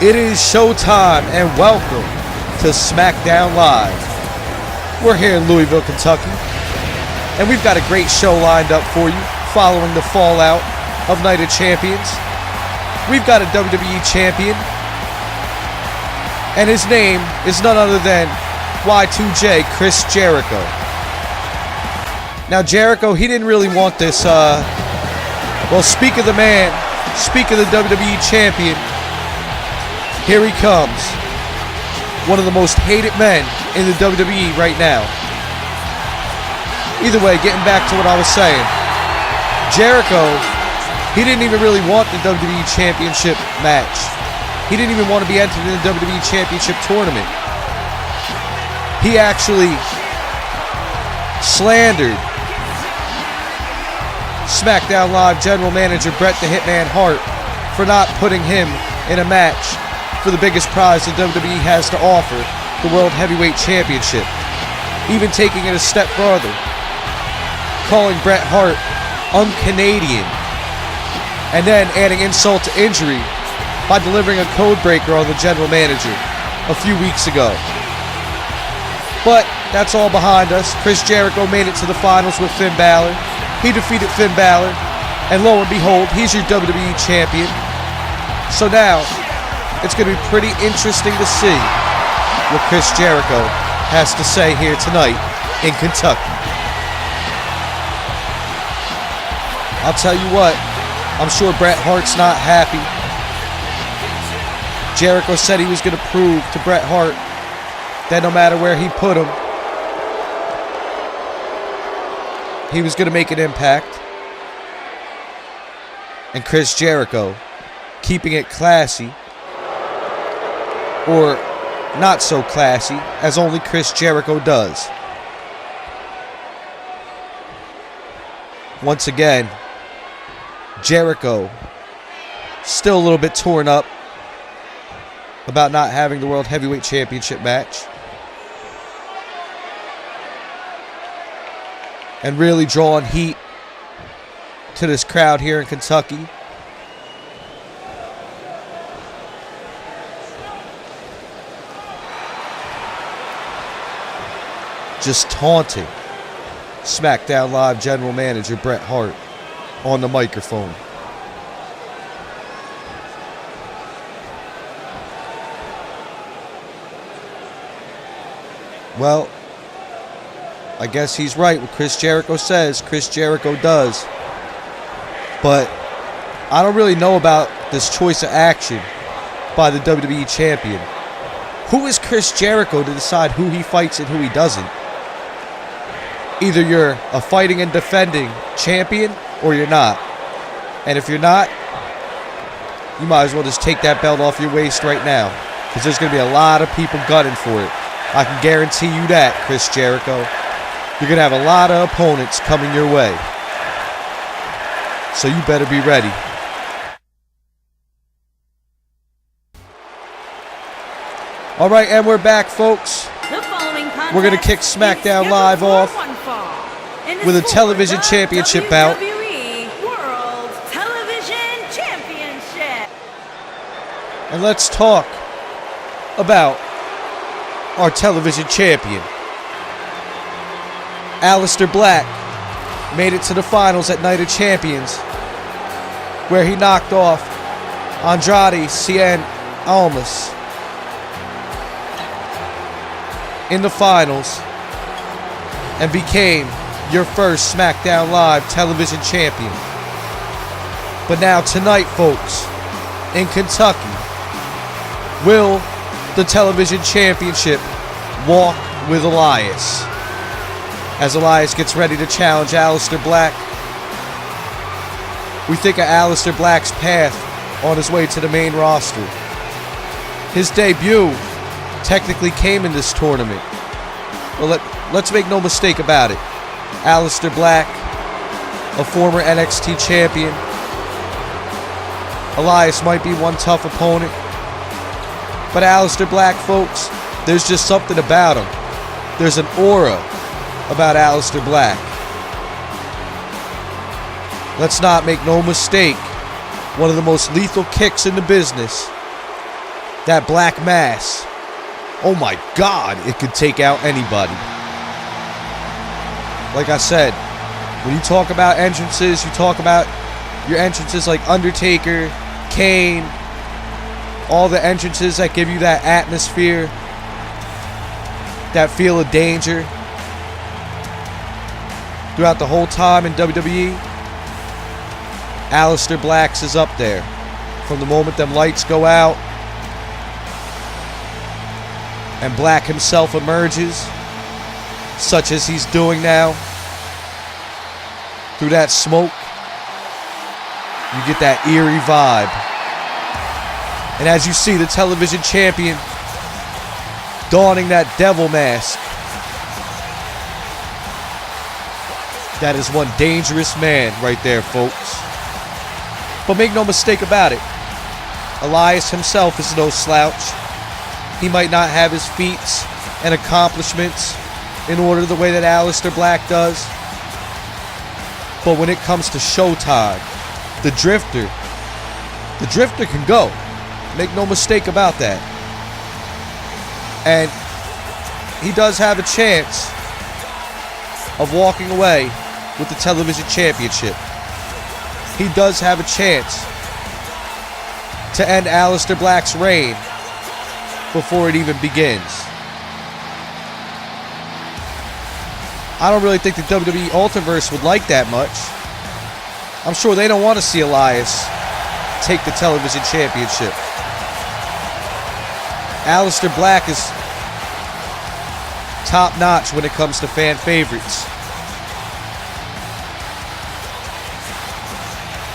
It is showtime and welcome to SmackDown Live. We're here in Louisville, Kentucky, and we've got a great show lined up for you following the fallout of Night of Champions. We've got a WWE Champion, and his name is none other than Y2J Chris Jericho. Now Jericho, he didn't really want this, well, speak of the man, speak of the WWE Champion. Here he comes. One of the most hated men in the WWE right now. Either way, getting back to what I was saying. Jericho, he didn't even really want the WWE Championship match. He didn't even want to be entered in the WWE Championship tournament. He actually slandered SmackDown Live General Manager Bret the Hitman Hart for not putting him in a match for the biggest prize the WWE has to offer, the World Heavyweight Championship. Even taking it a step further, calling Bret Hart un-Canadian, and then adding insult to injury by delivering a code breaker on the general manager a few weeks ago. But that's all behind us. Chris Jericho made it to the finals with Finn Balor. He defeated Finn Balor, and lo and behold, he's your WWE Champion. So now, it's going to be pretty interesting to see what Chris Jericho has to say here tonight in Kentucky. I'll tell you what, I'm sure Bret Hart's not happy. Jericho said he was going to prove to Bret Hart that no matter where he put him, he was going to make an impact. And Chris Jericho, keeping it classy, or not so classy, as only Chris Jericho does. Once again, Jericho still a little bit torn up about not having the World Heavyweight Championship match, and really drawing heat to this crowd here in Kentucky. Just taunting SmackDown Live General Manager Bret Hart on the microphone. Well, I guess he's right. What Chris Jericho says, Chris Jericho does. But I don't really know about this choice of action by the WWE Champion. Who is Chris Jericho to decide who he fights and who he doesn't? Either you're a fighting and defending champion or you're not. And if you're not, you might as well just take that belt off your waist right now, because there's going to be a lot of people gunning for it. I can guarantee you that, Chris Jericho. You're going to have a lot of opponents coming your way. So you better be ready. All right, and we're back, folks. We're going to kick SmackDown Live off with a television championship bout. WWE World Television Championship. And let's talk about our television champion. Aleister Black made it to the finals at Night of Champions, where he knocked off Andrade Cien Almas in the finals and became your first SmackDown Live television champion. But now tonight, folks, in Kentucky, will the television championship walk with Elias? As Elias gets ready to challenge Aleister Black, we think of Aleister Black's path on his way to the main roster. His debut technically came in this tournament. Well, let's make no mistake about it. Aleister Black, a former NXT champion. Elias might be one tough opponent, but Aleister Black, folks, there's just something about him. There's an aura about Aleister Black. Let's not make no mistake, one of the most lethal kicks in the business That black mass. Oh my God, it could take out anybody. Like I said, when you talk about entrances, you talk about your entrances like Undertaker, Kane, all the entrances that give you that atmosphere, that feel of danger. Throughout the whole time in WWE, Aleister Black's is up there. From the moment them lights go out and Black himself emerges, such as he's doing now, through that smoke, you get that eerie vibe. And as you see the television champion donning that devil mask, that is one dangerous man right there, folks. But make no mistake about it, Elias himself is no slouch. He might not have his feats and accomplishments in order the way that Aleister Black does. But when it comes to showtime, the Drifter can go. Make no mistake about that. And he does have a chance of walking away with the television championship. He does have a chance to end Aleister Black's reign before it even begins. I don't really think the WWE Ultiverse would like that much. I'm sure they don't want to see Elias take the television championship. Aleister Black is top notch when it comes to fan favorites.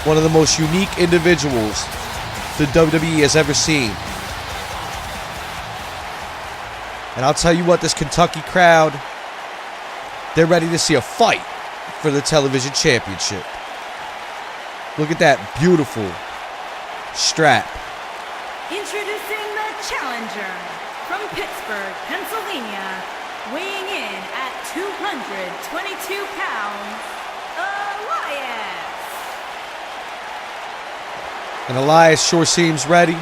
One of the most unique individuals the WWE has ever seen. And I'll tell you what, this Kentucky crowd, they're ready to see a fight for the television championship. Look at that beautiful strap. Introducing the challenger from Pittsburgh, Pennsylvania, weighing in at 222 pounds, Elias. And Elias sure seems ready.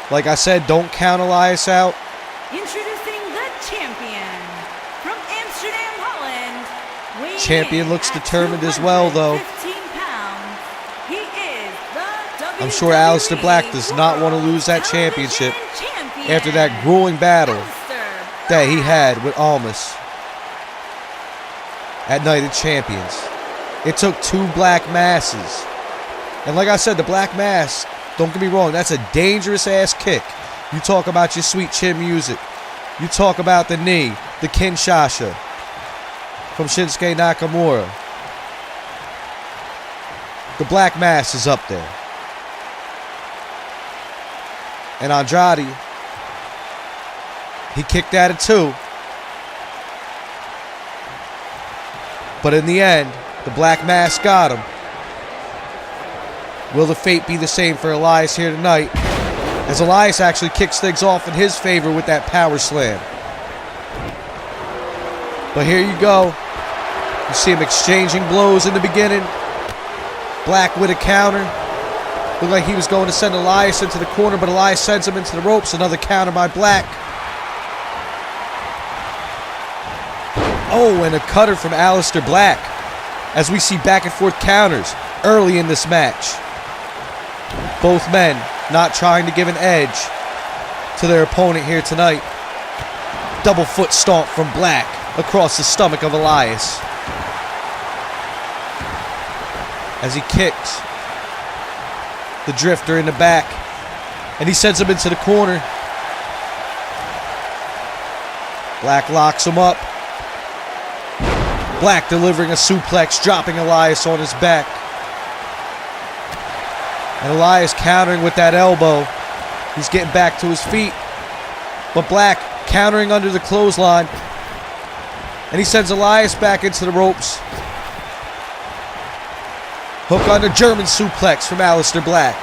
Like I said, don't count Elias out. Introducing the champion from Amsterdam, Holland. Weighing Champion in looks at determined as well, though. 215 pounds. He is the I'm sure Aleister Black does not want to lose that championship after that grueling battle that he had with Almas at Night of Champions. It took two black masses. And like I said, the black mass, don't get me wrong, that's a dangerous ass kick. You talk about your sweet chin music. You talk about the knee, the Kinshasa from Shinsuke Nakamura. The black mass is up there. And Andrade, he kicked at it too. But in the end, the black mass got him. Will the fate be the same for Elias here tonight? As Elias actually kicks things off in his favor with that power slam. But here you go. You see him exchanging blows in the beginning. Black with a counter. Looked like he was going to send Elias into the corner, but Elias sends him into the ropes. Another counter by Black. Oh, and a cutter from Aleister Black. As we see back and forth counters early in this match. Both men not trying to give an edge to their opponent here tonight. Double foot stomp from Black across the stomach of Elias. As he kicks the Drifter in the back. And he sends him into the corner. Black locks him up. Black delivering a suplex, dropping Elias on his back. And Elias countering with that elbow. He's getting back to his feet. But Black countering under the clothesline. And he sends Elias back into the ropes. Hook on the German suplex from Aleister Black.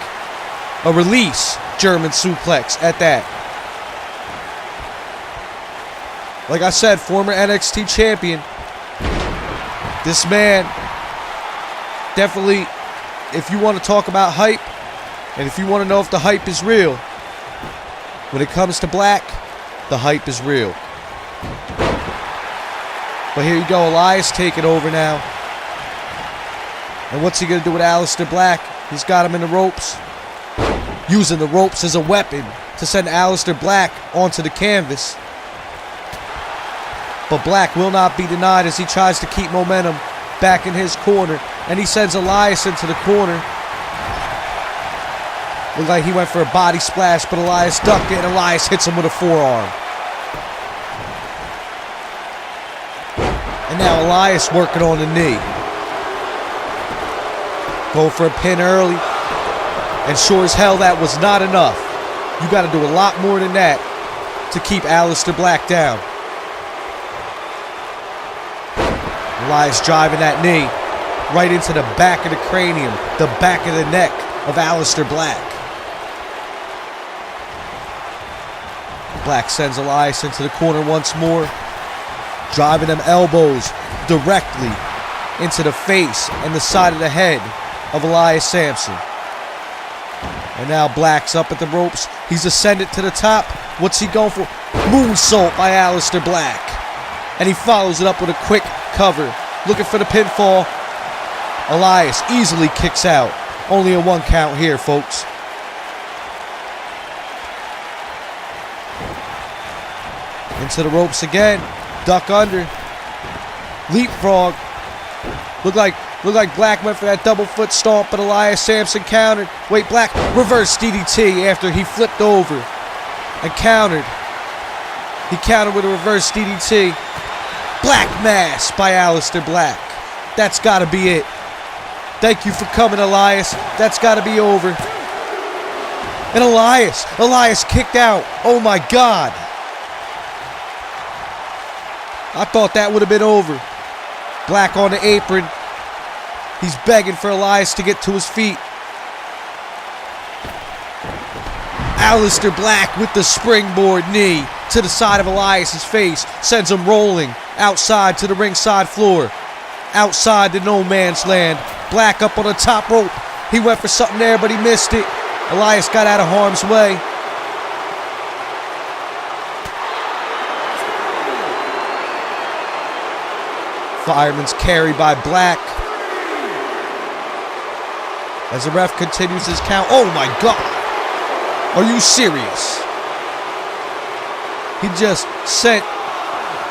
A release German suplex at that. Like I said, former NXT champion. This man, definitely, if you want to talk about hype, and if you want to know if the hype is real, When it comes to Black, the hype is real. But here you go, Elias taking over now. And what's he going to do with Aleister Black? He's got him in the ropes. Using the ropes as a weapon to send Aleister Black onto the canvas. But Black will not be denied as he tries to keep momentum back in his corner. And he sends Elias into the corner. Looked like he went for a body splash, but Elias ducked it, and Elias hits him with a forearm. And now Elias working on the knee. Go for a pin early. And sure as hell that was not enough. You got to do a lot more than that to keep Aleister Black down. Elias driving that knee right into the back of the cranium, the back of the neck of Aleister Black. Black sends Elias into the corner once more, driving them elbows directly into the face and the side of the head of Elias Sampson. And now Black's up at the ropes. He's ascended to the top. What's he going for? Moonsault by Aleister Black. And he follows it up with a quick cover. Looking for the pinfall. Elias easily kicks out. Only a 1 count here, folks. Into the ropes again. Duck under. Leapfrog. Looked like Black went for that double foot stomp, but Elias Sampson countered. Wait, Black reversed DDT after he flipped over and countered. He countered with a reverse DDT. Black Mass by Aleister Black. That's got to be it. Thank you for coming, Elias. That's got to be over. And Elias kicked out. Oh my God. I thought that would have been over. Black on the apron. He's begging for Elias to get to his feet. Aleister Black with the springboard knee to the side of Elias's face. Sends him rolling outside to the ringside floor. Outside the no man's land. Black up on the top rope. He went for something there, but he missed it. Elias got out of harm's way. Fireman's carry by Black. As the ref continues his count. Oh my God. Are you serious? He just sent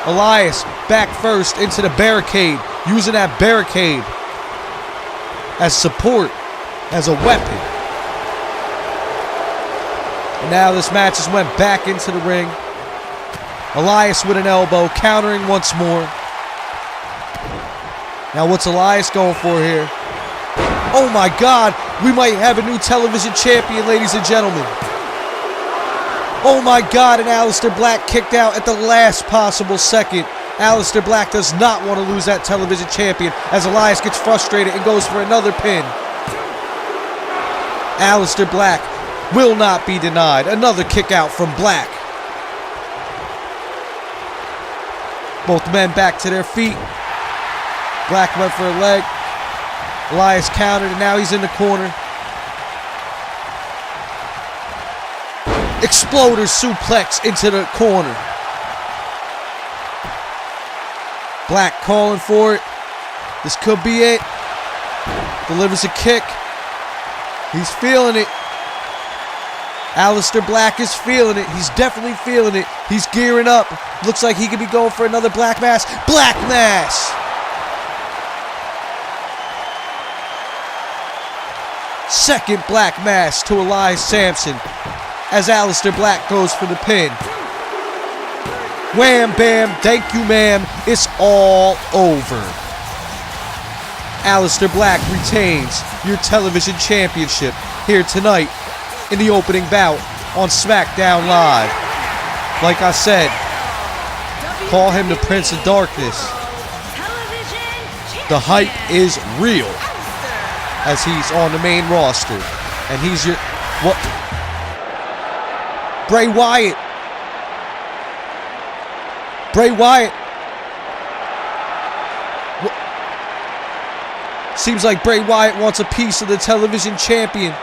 Elias back first into the barricade. Using that barricade as support, as a weapon. And now this match just went back into the ring. Elias with an elbow, countering once more. Now what's Elias going for here? Oh my God, we might have a new television champion, ladies and gentlemen. Oh my God, and Aleister Black kicked out at the last possible second. Aleister Black does not want to lose that television champion as Elias gets frustrated and goes for another pin. Aleister Black will not be denied. Another kick out from Black. Both men back to their feet. Black went for a leg. Elias countered, and now he's in the corner. Exploder suplex into the corner. Black calling for it. This could be it. Delivers a kick. He's feeling it. Aleister Black is feeling it. He's definitely feeling it. He's gearing up. Looks like he could be going for another Black Mass. Black Mass! Second Black Mass to Elias Sampson as Aleister Black goes for the pin. Wham, bam, thank you, ma'am. It's all over. Aleister Black retains your television championship here tonight in the opening bout on SmackDown Live. Like I said, call him the Prince of Darkness. The hype is real as he's on the main roster. And he's your... What? Bray Wyatt. Bray Wyatt. Seems like Bray Wyatt wants a piece of the television champion.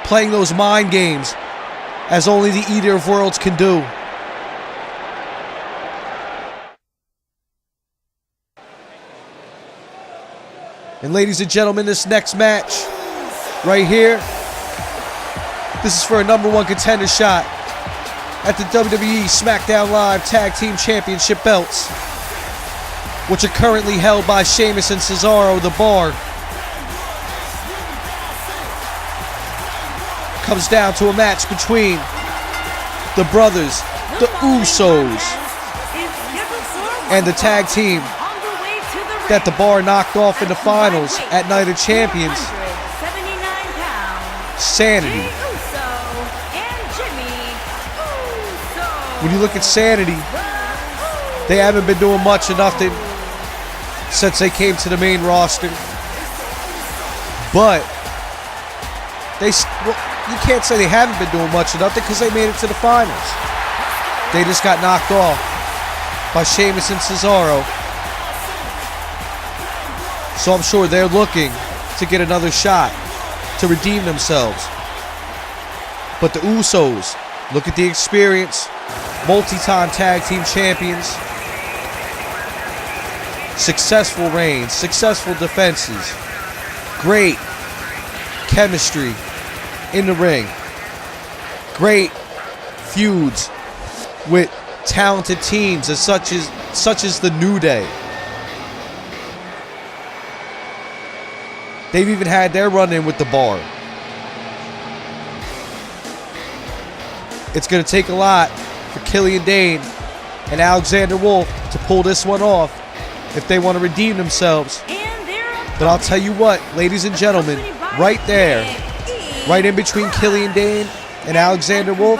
playing those mind games as only the Eater of Worlds can do. And ladies and gentlemen, this next match right here, this is for a #1 contender shot at the WWE SmackDown Live Tag Team Championship belts, which are currently held by Sheamus and Cesaro, the Bar. Comes down to a match between the brothers, the Usos, and the tag team that the Bar knocked off in the finals at Night of Champions, Sanity. When you look at Sanity, they haven't been doing much of nothing since they came to the main roster. But you can't say they haven't been doing much of nothing because they made it to the finals. They just got knocked off by Sheamus and Cesaro. So I'm sure they're looking to get another shot to redeem themselves. But the Usos, look at the experience. Multi-time tag team champions. Successful reigns, successful defenses. Great chemistry in the ring. Great feuds with talented teams such as the New Day. They've even had their run-in with the Bar. It's going to take a lot for Killian Dane and Alexander Wolf to pull this one off if they want to redeem themselves. But I'll tell you what, ladies and gentlemen, right there, right in between Killian Dane and Alexander Wolf,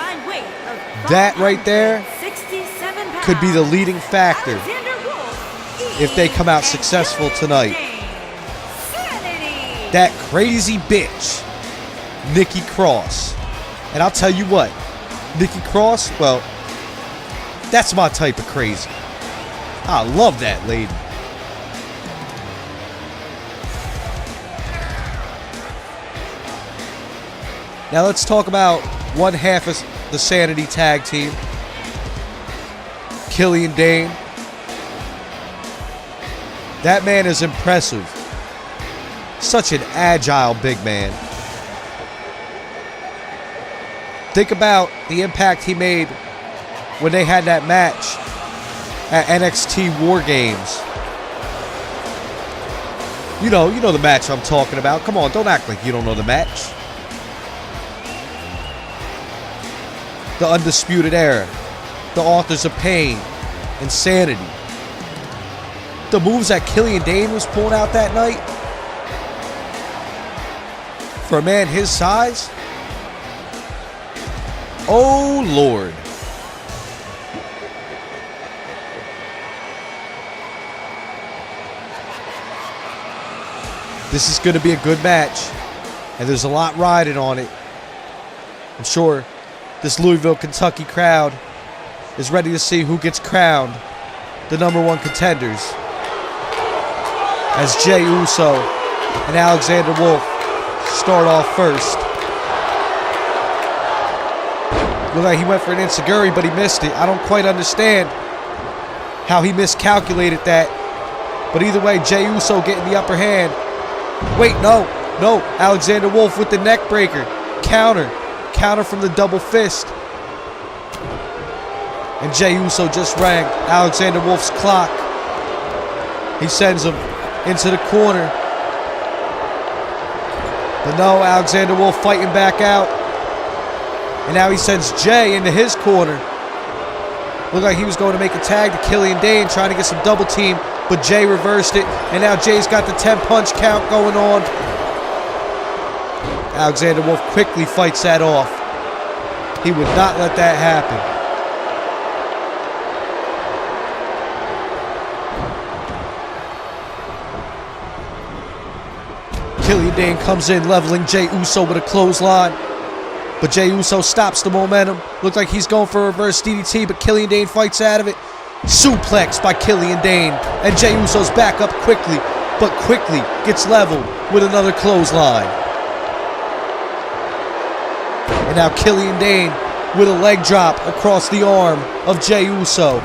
that right there could be the leading factor if they come out successful tonight. That crazy bitch, Nikki Cross. And I'll tell you what, Nikki Cross, well, that's my type of crazy. I love that lady. Now let's talk about one half of the Sanity tag team. Killian Dane. That man is impressive. Such an agile big man. Think about the impact he made when they had that match at NXT War Games. You know the match I'm talking about. Come on, don't act like you don't know the match. The Undisputed Era, the Authors of Pain, Insanity. The moves that Killian Dane was pulling out that night, for a man his size, oh Lord. This is going to be a good match, and there's a lot riding on it. I'm sure this Louisville, Kentucky crowd is ready to see who gets crowned the #1 contenders, as Jey Uso and Alexander Wolf start off first. Looked like he went for an enziguri, but he missed it. I don't quite understand how he miscalculated that. But either way, Jey Uso getting the upper hand. Wait, no. Alexander Wolf with the neck breaker. Counter from the double fist. And Jey Uso just rang Alexander Wolf's clock. He sends him into the corner. But no, Alexander Wolf fighting back out. And now he sends Jey into his corner. Looked like he was going to make a tag to Killian Dane, trying to get some double team, but Jey reversed it. And now Jey's got the 10-punch count going on. Alexander Wolf quickly fights that off. He would not let that happen. Killian Dane comes in, leveling Jey Uso with a clothesline. But Jey Uso stops the momentum. Looked like he's going for a reverse DDT, but Killian Dane fights out of it. Suplex by Killian Dane. And Jey Uso's back up quickly, but quickly gets leveled with another clothesline. now Killian Dane with a leg drop across the arm of Jey Uso.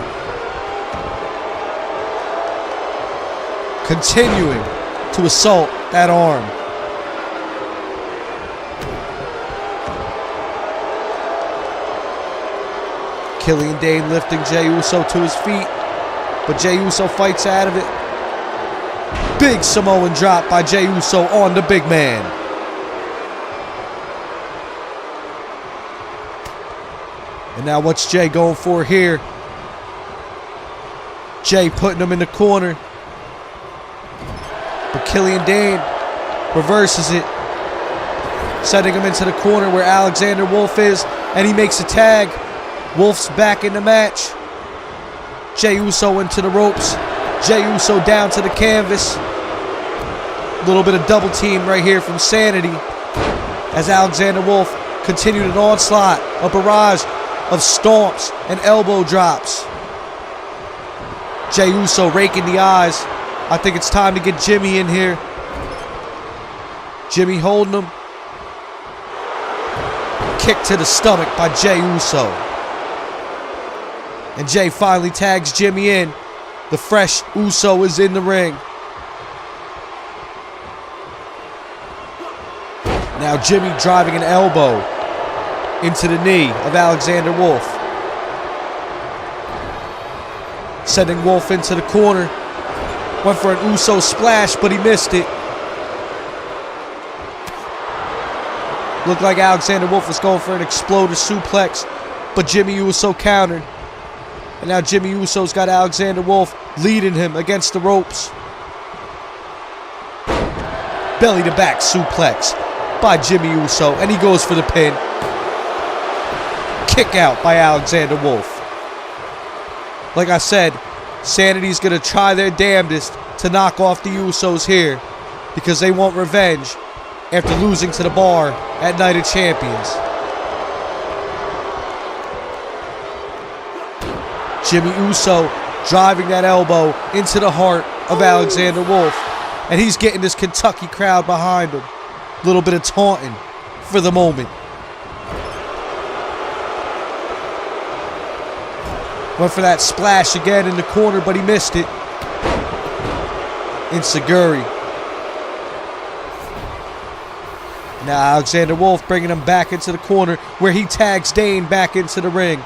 Continuing to assault that arm. Killian Dane lifting Jey Uso to his feet, but Jey Uso fights out of it. Big Samoan drop by Jey Uso on the big man. And now what's Jey going for here? Jey putting him in the corner. But Killian Dane reverses it, setting him into the corner where Alexander Wolf is, and he makes a tag. Wolf's back in the match. Jey Uso into the ropes. Jey Uso down to the canvas. A little bit of double team right here from Sanity as Alexander Wolf continued an onslaught, a barrage of stomps and elbow drops. Jey Uso raking the eyes. I think it's time to get Jimmy in here. Jimmy holding him. Kick to the stomach by Jey Uso. And Jey finally tags Jimmy in. The fresh Uso is in the ring. Now Jimmy driving an elbow into the knee of Alexander Wolf. Sending Wolf into the corner. Went for an Uso splash, but he missed it. Looked like Alexander Wolf was going for an exploder suplex, but Jimmy Uso countered. And now Jimmy Uso's got Alexander Wolf leading him against the ropes. Belly to back suplex by Jimmy Uso, and he goes for the pin. Kick out by Alexander Wolf. Like I said, Sanity's gonna try their damnedest to knock off the Usos here because they want revenge after losing to the Bar at Night of Champions. Jimmy Uso driving that elbow into the heart of Alexander Wolf, and he's getting this Kentucky crowd behind him. A little bit of taunting for the moment. Went for that splash again in the corner, but he missed it. Inseguri. Now Alexander Wolf bringing him back into the corner where he tags Dane back into the ring.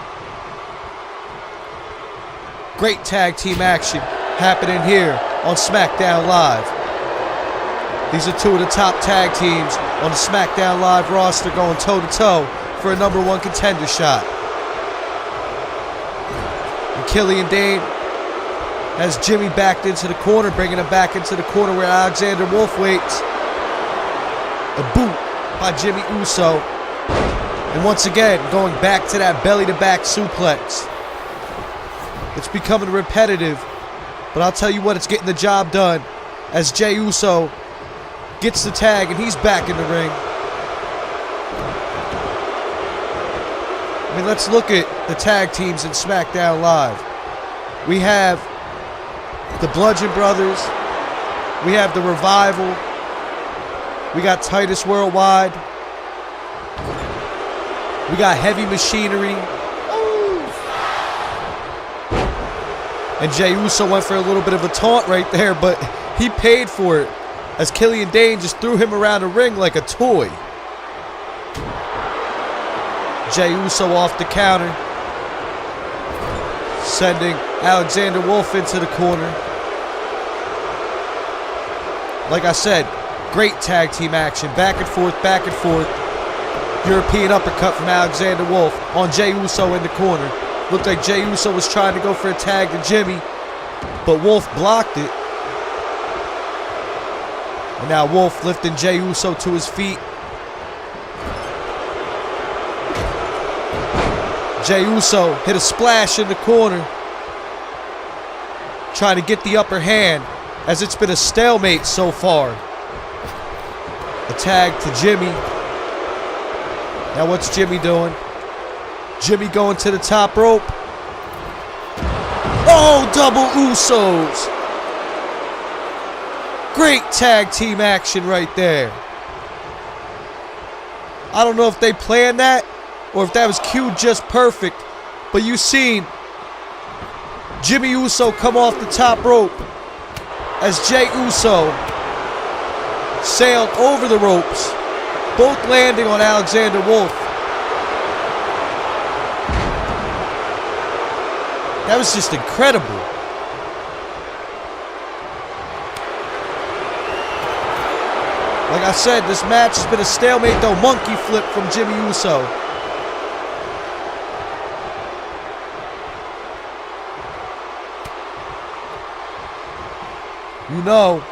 Great tag team action happening here on SmackDown Live. These are two of the top tag teams on the SmackDown Live roster going toe-to-toe for a #1 contender shot. And Killian Dane has Jimmy backed into the corner, bringing him back into the corner where Alexander Wolf waits. A boot by Jimmy Uso. And once again, going back to that belly-to-back suplex. It's becoming repetitive, but I'll tell you what, it's getting the job done as Jey Uso gets the tag and he's back in the ring. I mean, let's look at the tag teams in SmackDown Live. We have the Bludgeon Brothers. We have the Revival. We got Titus Worldwide. We got Heavy Machinery. And Jey Uso went for a little bit of a taunt right there, but he paid for it as Killian Dane just threw him around the ring like a toy. Jey Uso off the counter, sending Alexander Wolf into the corner. Like I said, great tag team action, back and forth, back and forth. European uppercut from Alexander Wolf on Jey Uso in the corner. Looked like Jey Uso was trying to go for a tag to Jimmy, but Wolf blocked it. And now Wolf lifting Jey Uso to his feet. Jey Uso hit a splash in the corner, trying to get the upper hand as it's been a stalemate so far. A tag to Jimmy. Now what's Jimmy doing? Jimmy going to the top rope. Oh, double Usos. Great tag team action right there. I don't know if they planned that or if that was cued just perfect, but you seen Jimmy Uso come off the top rope as Jey Uso sailed over the ropes, both landing on Alexander Wolf. That was just incredible. Like I said, this match has been a stalemate though. Monkey flip from Jimmy Uso. You know,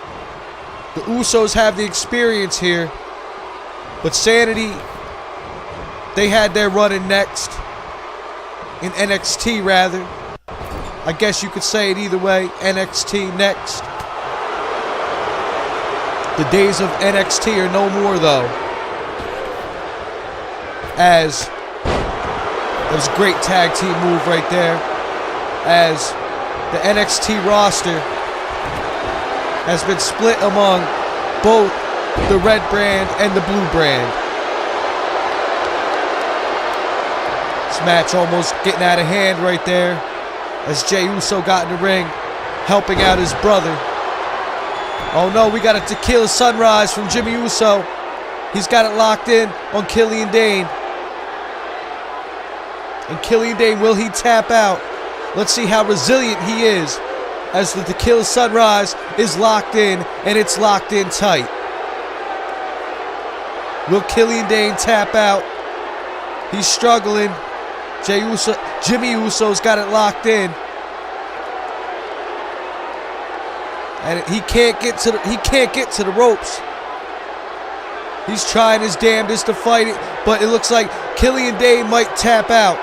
the Usos have the experience here, but Sanity, they had their run in next. In NXT rather. I guess you could say it either way. NXT next. The days of NXT are no more though. As that was a great tag team move right there. As the NXT roster has been split among both the red brand and the blue brand. This match almost getting out of hand right there as Jey Uso got in the ring, helping out his brother. Oh no, we got a tequila sunrise from Jimmy Uso. He's got it locked in on Killian Dane. And Killian Dane, will he tap out? Let's see how resilient he is as the tequila sunrise is locked in, and it's locked in tight. Will Killian Dane tap out? He's struggling. Jimmy Uso's got it locked in. And he can't get to the ropes. He's trying his damnedest to fight it, but it looks like Killian Dane might tap out.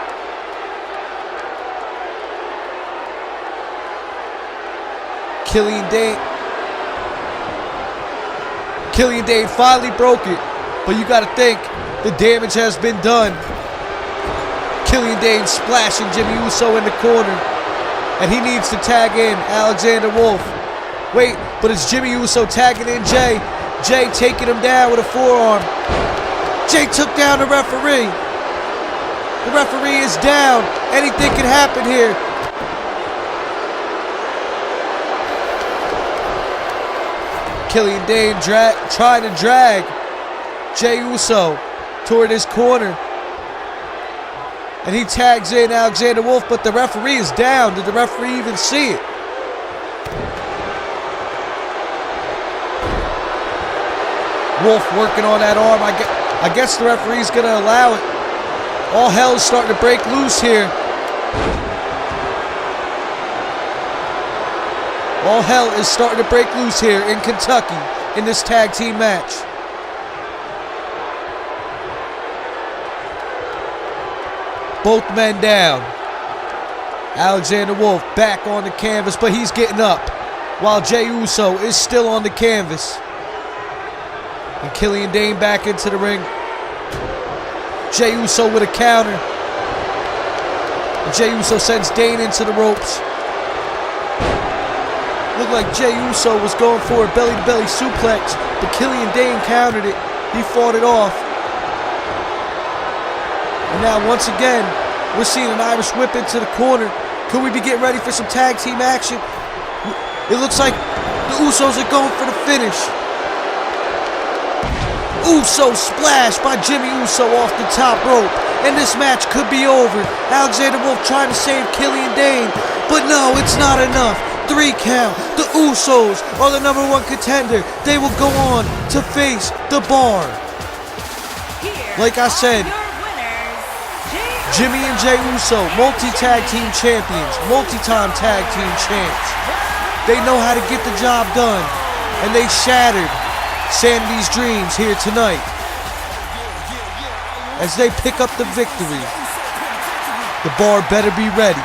Killian Dane finally broke it, but you gotta think the damage has been done. Killian Dane splashing Jimmy Uso in the corner, and he needs to tag in Alexander Wolf. Wait, but it's Jimmy Uso tagging in Jey. Jey taking him down with a forearm. Jey took down the referee. The referee is down. Anything can happen here. Killian Dane trying to drag Jey Uso toward his corner. And he tags in Alexander Wolf, but the referee is down. Did the referee even see it? Wolf working on that arm. I guess the referee's going to allow it. All hell's starting to break loose here. All hell is starting to break loose here in Kentucky in this tag team match. Both men down. Alexander Wolf back on the canvas, but he's getting up while Jey Uso is still on the canvas. And Killian Dane back into the ring. Jey Uso with a counter. And Jey Uso sends Dane into the ropes. Looked like Jey Uso was going for a belly-to-belly suplex, but Killian Dane countered it. He fought it off. And now once again, we're seeing an Irish whip into the corner. Could we be getting ready for some tag team action? It looks like the Usos are going for the finish. Uso splash by Jimmy Uso off the top rope. And this match could be over. Alexander Wolf trying to save Killian Dane. But no, it's not enough. 3 count. The Usos are the #1 contender. They will go on to face the Bar. Like I said, Jimmy and Jey Uso, multi-tag team champions, multi-time tag team champs. They know how to get the job done, and they shattered Sanity's dreams here tonight as they pick up the victory. The Bar better be ready.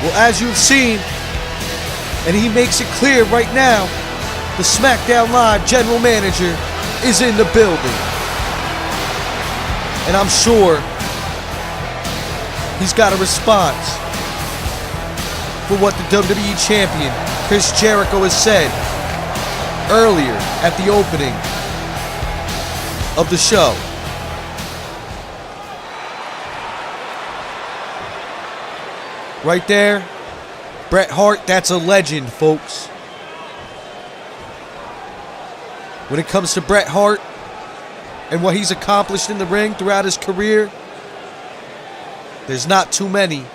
Well, as you've seen, and he makes it clear right now, the SmackDown Live general manager is in the building. And I'm sure He's got a response for what the WWE Champion Chris Jericho has said earlier at the opening of the show. Right there, Bret Hart, that's a legend, folks. When it comes to Bret Hart and what he's accomplished in the ring throughout his career, there's not too many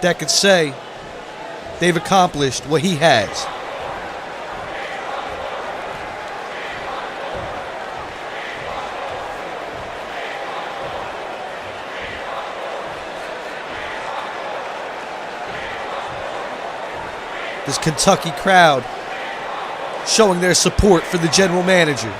that could say they've accomplished what he has. This Kentucky crowd showing their support for the general manager.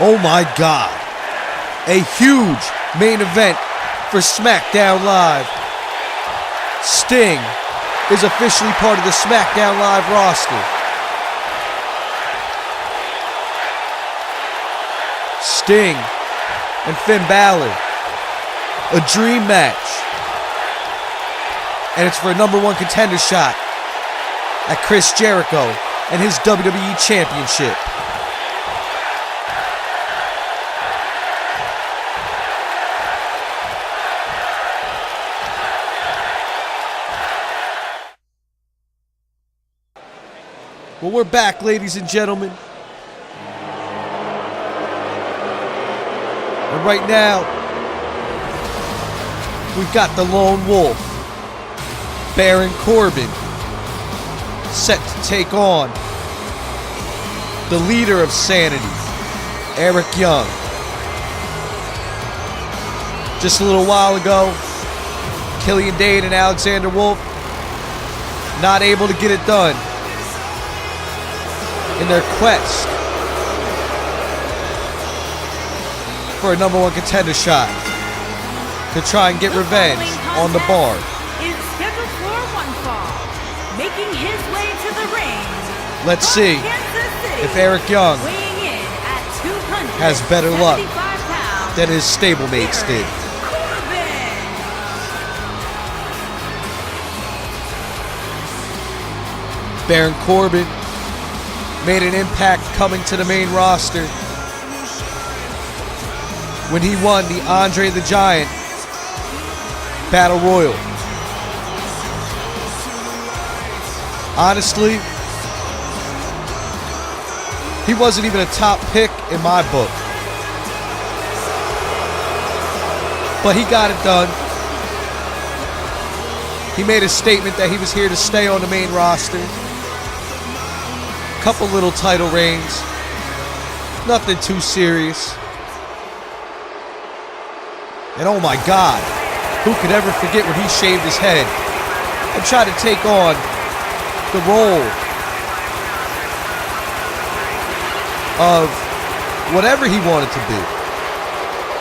Oh my God. A huge main event for SmackDown Live. Sting is officially part of the SmackDown Live roster. Sting and Finn Balor. A dream match. And it's for a #1 contender shot at Chris Jericho and his WWE Championship. Well, we're back, ladies and gentlemen. And right now, we've got the Lone Wolf, Baron Corbin, set to take on the leader of Sanity, Eric Young. Just a little while ago, Killian Dane and Alexander Wolf not able to get it done in their quest for a #1 contender shot to try and get revenge on the Bar. Is scheduled for one fall, making his way to the ring. Let's see if Eric Young Weighing in at 275 has better luck pounds, than his stablemates did. Corbin. Baron Corbin made an impact coming to the main roster when he won the Andre the Giant Battle Royal. Honestly, he wasn't even a top pick in my book. But he got it done. He made a statement that he was here to stay on the main roster. Couple little title reigns. Nothing too serious. And oh my God, who could ever forget when he shaved his head and tried to take on the role of whatever he wanted to be.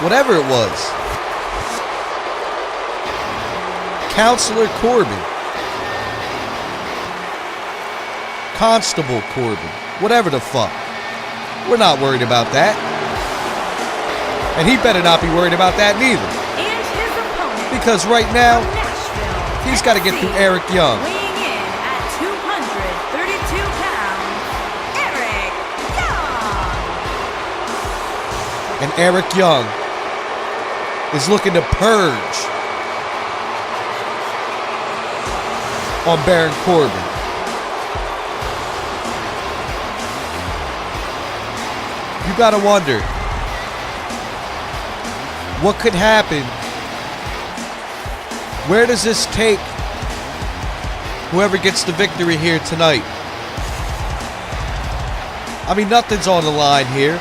Whatever it was. Counselor Corbin. Constable Corbin. Whatever the fuck. We're not worried about that. And he better not be worried about that neither. And his opponent, Because right now, from Nashville, he's got to get through Eric Young. weighing in at 232 pounds, Eric Young. And Eric Young is looking to purge on Baron Corbin. You gotta wonder, what could happen? Where does this take whoever gets the victory here tonight? I mean, nothing's on the line here.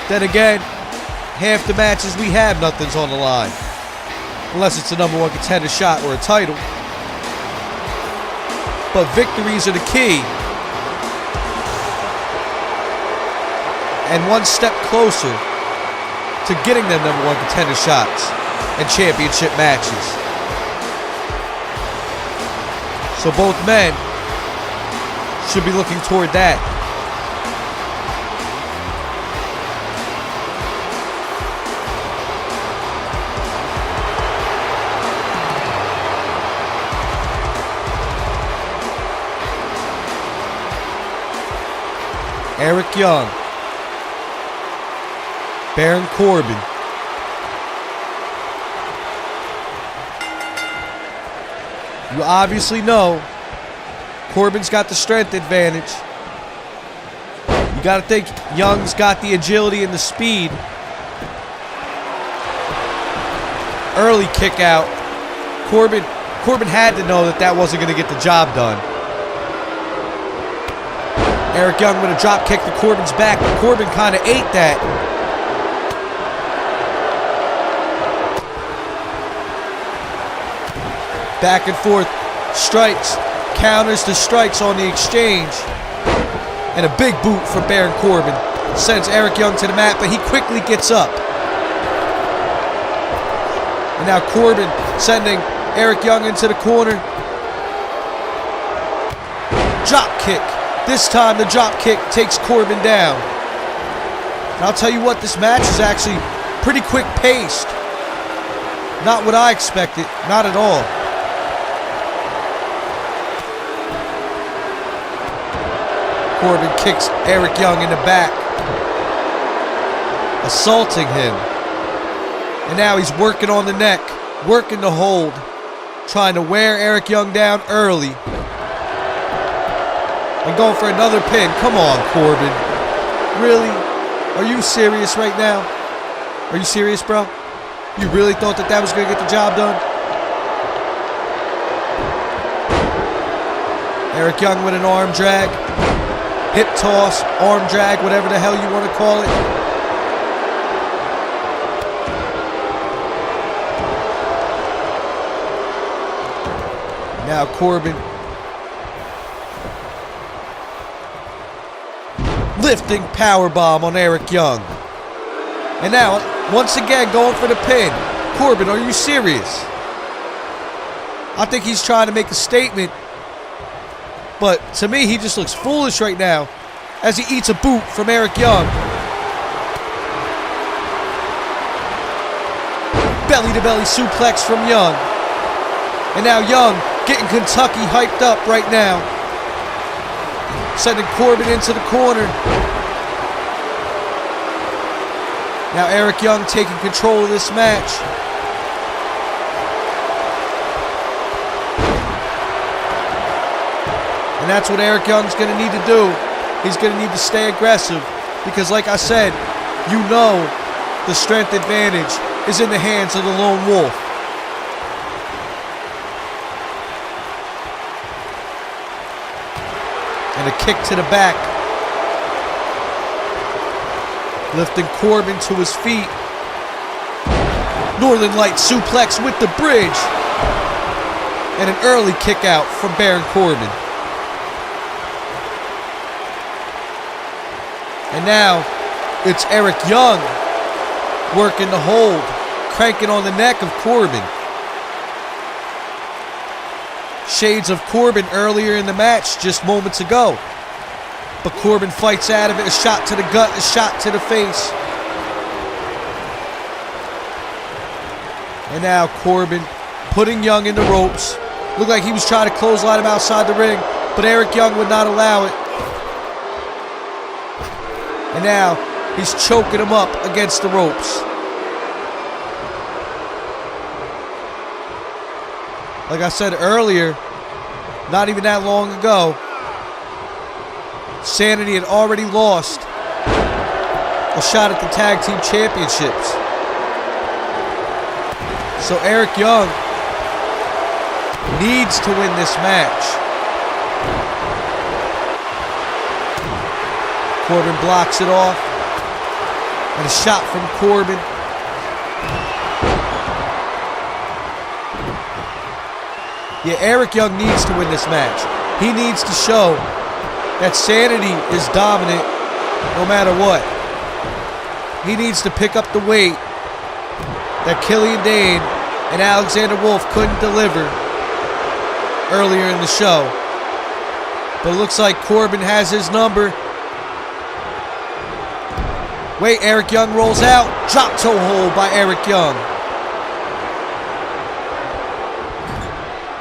Then again, half the matches we have, nothing's on the line. Unless it's a #1 contender shot or a title. But victories are the key and one step closer to getting them #1 contender shots and championship matches. So both men should be looking toward that. Eric Young, Baron Corbin. You obviously know Corbin's got the strength advantage. You got to think Young's got the agility and the speed. Early kick out. Corbin had to know that wasn't going to get the job done. Eric Young with a drop kick to Corbin's back, but Corbin kind of ate that. Back and forth, strikes, counters to strikes on the exchange. And a big boot for Baron Corbin. Sends Eric Young to the mat, but he quickly gets up. And now Corbin sending Eric Young into the corner. Drop kick. This time the drop kick takes Corbin down. And I'll tell you what, this match is actually pretty quick paced. Not what I expected, not at all. Corbin kicks Eric Young in the back, assaulting him. And now he's working on the neck, working the hold, trying to wear Eric Young down early. And going for another pin. Come on, Corbin. Really? Are you serious right now? Are you serious, bro? You really thought that was going to get the job done? Eric Young with an arm drag. Hip toss, arm drag, whatever the hell you want to call it. Now Corbin lifting powerbomb on Eric Young. And now, once again, going for the pin. Corbin, are you serious? I think he's trying to make a statement. But to me, he just looks foolish right now as he eats a boot from Eric Young. Belly-to-belly suplex from Young. And now Young getting Kentucky hyped up right now. Sending Corbin into the corner. Now Eric Young taking control of this match. And that's what Eric Young's going to need to do. He's going to need to stay aggressive. Because like I said, you know the strength advantage is in the hands of the lone wolf. And a kick to the back. Lifting Corbin to his feet. Northern Light suplex with the bridge. And an early kick out from Baron Corbin. And now it's Eric Young working the hold, cranking on the neck of Corbin. Shades of Corbin earlier in the match, just moments ago. But Corbin fights out of it, a shot to the gut, a shot to the face. And now Corbin putting Young in the ropes. Looked like he was trying to clothesline him outside the ring, but Eric Young would not allow it. And now he's choking him up against the ropes. Like I said earlier, not even that long ago, Sanity had already lost a shot at the Tag Team Championships. So Eric Young needs to win this match. Corbin blocks it off. And a shot from Corbin. Yeah, Eric Young needs to win this match. He needs to show that Sanity is dominant no matter what. He needs to pick up the weight that Killian Dane and Alexander Wolf couldn't deliver earlier in the show. But it looks like Corbin has his number. Wait, Eric Young rolls out. Drop toe hold by Eric Young.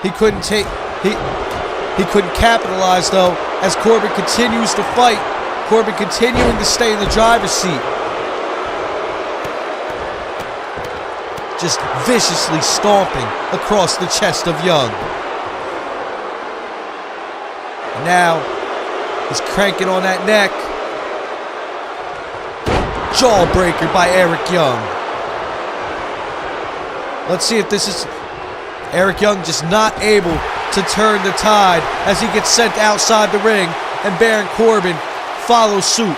He couldn't capitalize though, as Corbin continues to fight. Corbin continuing to stay in the driver's seat. Just viciously stomping across the chest of Young. And now he's cranking on that neck. Jawbreaker by Eric Young. Let's see if this is Eric Young just not able to turn the tide as he gets sent outside the ring, and Baron Corbin follows suit.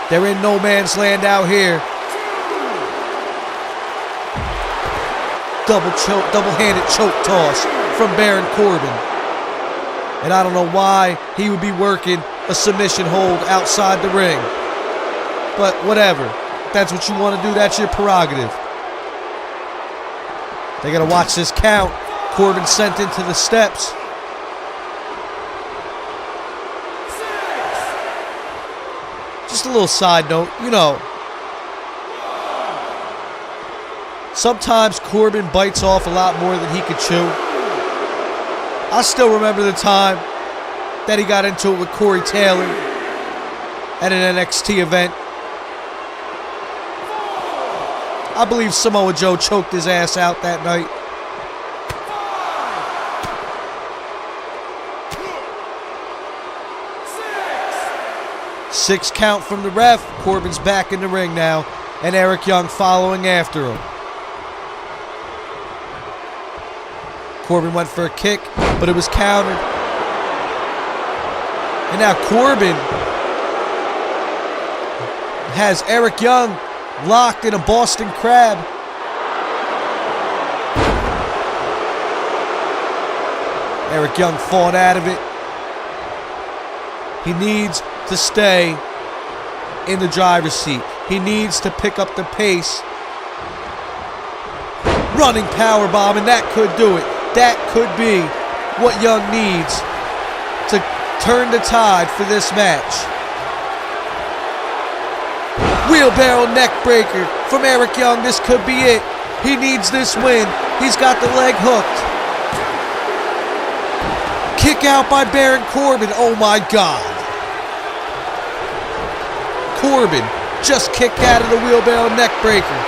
They're in no man's land out here. Double-handed choke toss from Baron Corbin. And I don't know why he would be working a submission hold outside the ring. But whatever. If that's what you want to do, that's your prerogative. They gotta watch this count. Corbin sent into the steps. Just a little side note, you know, sometimes Corbin bites off a lot more than he could chew. I still remember the time that he got into it with Corey Taylor at an NXT event. I believe Samoa Joe choked his ass out that night. Six count from the ref. Corbin's back in the ring now, and Eric Young following after him. Corbin went for a kick, but it was countered. And now Corbin has Eric Young locked in a Boston Crab. Eric Young fought out of it. He needs to stay in the driver's seat. He needs to pick up the pace. Running powerbomb, and that could do it. That could be what Young needs to turn the tide for this match. Wheelbarrow neck breaker from Eric Young. This could be it. He needs this win. He's got the leg hooked. Kick out by Baron Corbin. Oh my God. Corbin just kicked out of the wheelbarrow neck breaker.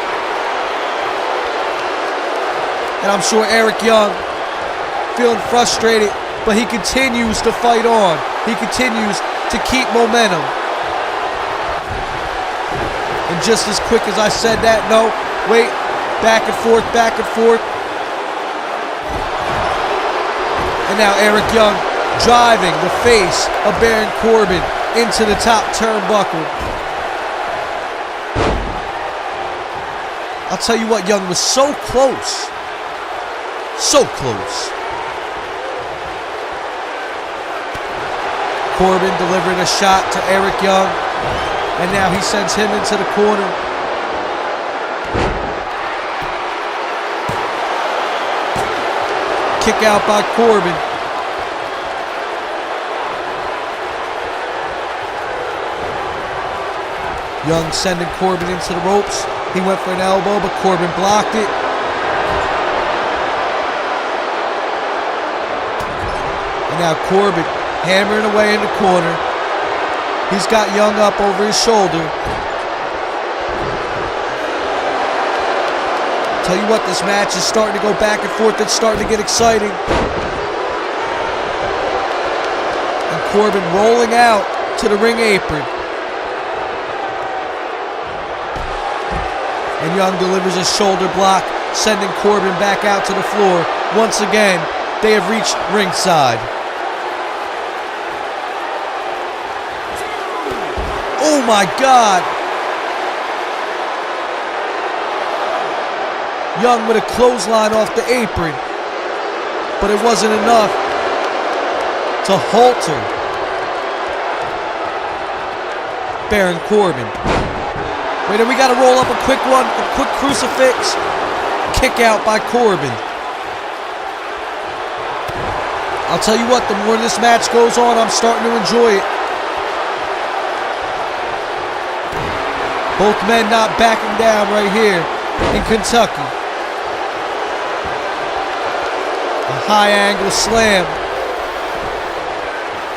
And I'm sure Eric Young feeling frustrated, but he continues to fight on. He continues to keep momentum. And just as quick as I said that, no, wait, back and forth, back and forth. And now Eric Young driving the face of Baron Corbin into the top turnbuckle. I'll tell you what, Young was so close. So close. Corbin delivering a shot to Eric Young. And now he sends him into the corner. Kick out by Corbin. Young sending Corbin into the ropes. He went for an elbow, but Corbin blocked it. And now Corbin hammering away in the corner. He's got Young up over his shoulder. Tell you what, this match is starting to go back and forth. It's starting to get exciting. And Corbin rolling out to the ring apron. And Young delivers a shoulder block, sending Corbin back out to the floor. Once again, they have reached ringside. Oh my God! Young with a clothesline off the apron. But it wasn't enough to halt her. Baron Corbin. Wait, and we got to roll up a quick one, a quick crucifix. Kick out by Corbin. I'll tell you what, the more this match goes on, I'm starting to enjoy it. Both men not backing down right here in Kentucky. A high angle slam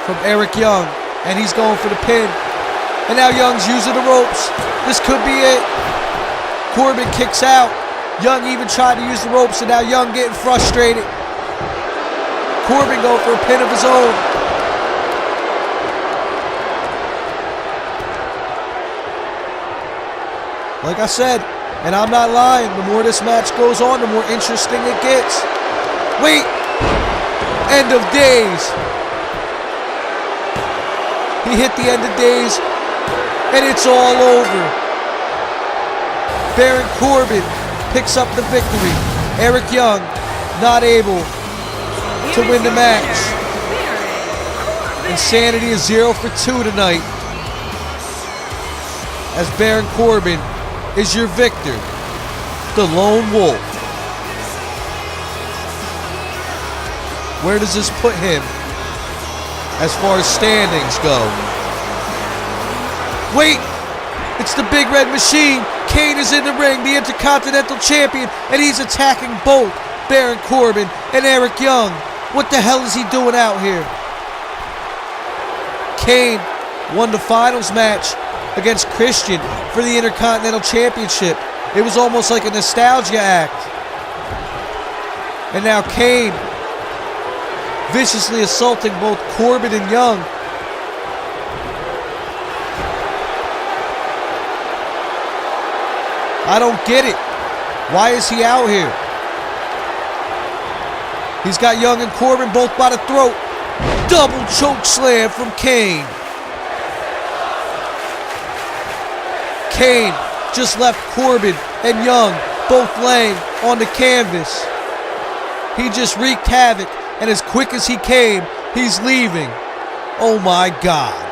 from Eric Young, and he's going for the pin. And now Young's using the ropes. This could be it. Corbin kicks out. Young even tried to use the ropes, and now Young getting frustrated. Corbin going for a pin of his own. Like I said, and I'm not lying, the more this match goes on, the more interesting it gets. Wait! End of days. He hit the end of days, and it's all over. Baron Corbin picks up the victory. Eric Young not able to win the match. Insanity is 0 for 2 tonight, as Baron Corbin is your victor, the Lone Wolf. Where does this put him as far as standings go? Wait, it's the Big Red Machine. Kane is in the ring, the Intercontinental Champion, and he's attacking both Baron Corbin and Eric Young. What the hell is he doing out here? Kane won the finals match against Christian for the Intercontinental Championship. It was almost like a nostalgia act. And now Kane viciously assaulting both Corbin and Young. I don't get it. Why is he out here? He's got Young and Corbin both by the throat. Double choke slam from Kane. Kane just left Corbin and Young both laying on the canvas. He just wreaked havoc, and as quick as he came, he's leaving. Oh my God.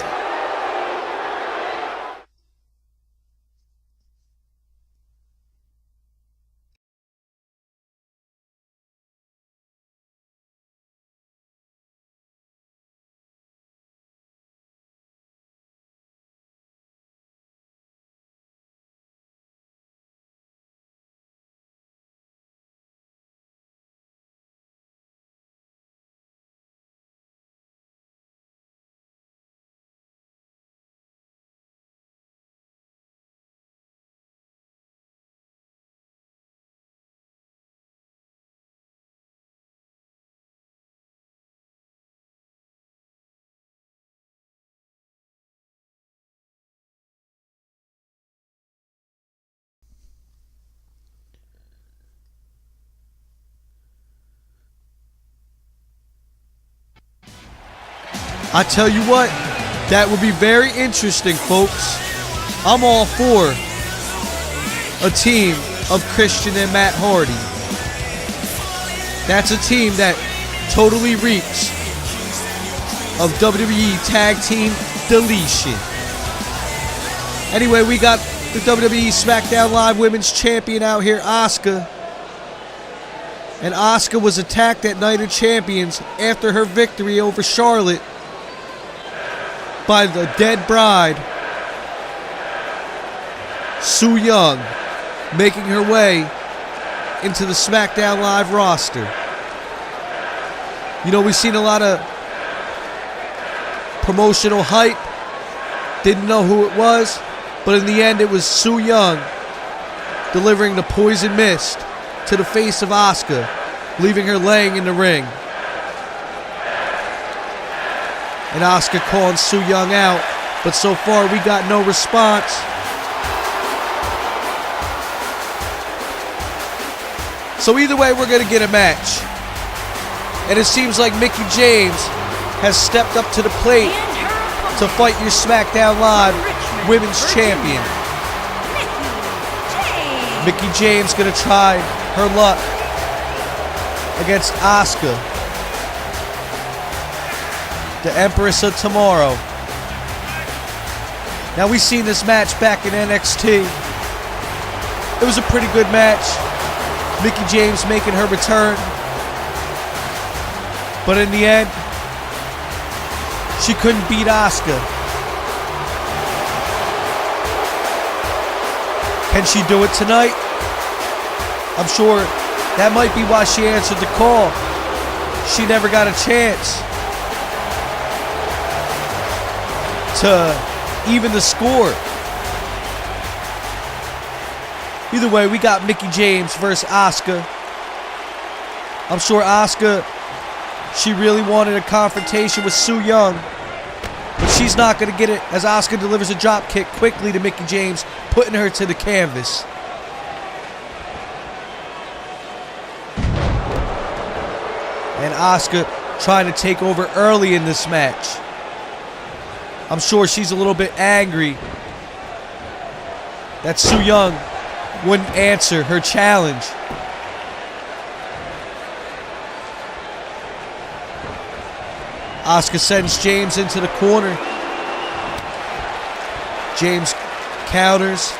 I tell you what, that would be very interesting, folks. I'm all for a team of Christian and Matt Hardy. That's a team that totally reeks of WWE Tag Team deletion. Anyway, we got the WWE SmackDown Live Women's Champion out here, Asuka. And Asuka was attacked at Night of Champions after her victory over Charlotte by the dead bride, Su Yung, making her way into the SmackDown Live roster. You know, we've seen a lot of promotional hype. Didn't know who it was, but in the end it was Su Yung delivering the poison mist to the face of Asuka, leaving her laying in the ring. And Asuka calling Su Yung out, but so far we got no response. So either way, we're going to get a match. And it seems like Mickie James has stepped up to the plate to fight your SmackDown Live Women's Champion. Mickie James going to try her luck against Asuka, the Empress of Tomorrow. Now, we've seen this match back in NXT. It was a pretty good match. Mickie James making her return. But in the end, she couldn't beat Asuka. Can she do it tonight? I'm sure that might be why she answered the call. She never got a chance to even the score. Either way, we got Mickie James versus Asuka. I'm sure Asuka, she really wanted a confrontation with Su Yung, but she's not going to get it as Asuka delivers a drop kick quickly to Mickie James, putting her to the canvas. And Asuka trying to take over early in this match. I'm sure she's a little bit angry that Su Yung wouldn't answer her challenge. Asuka sends James into the corner. James counters.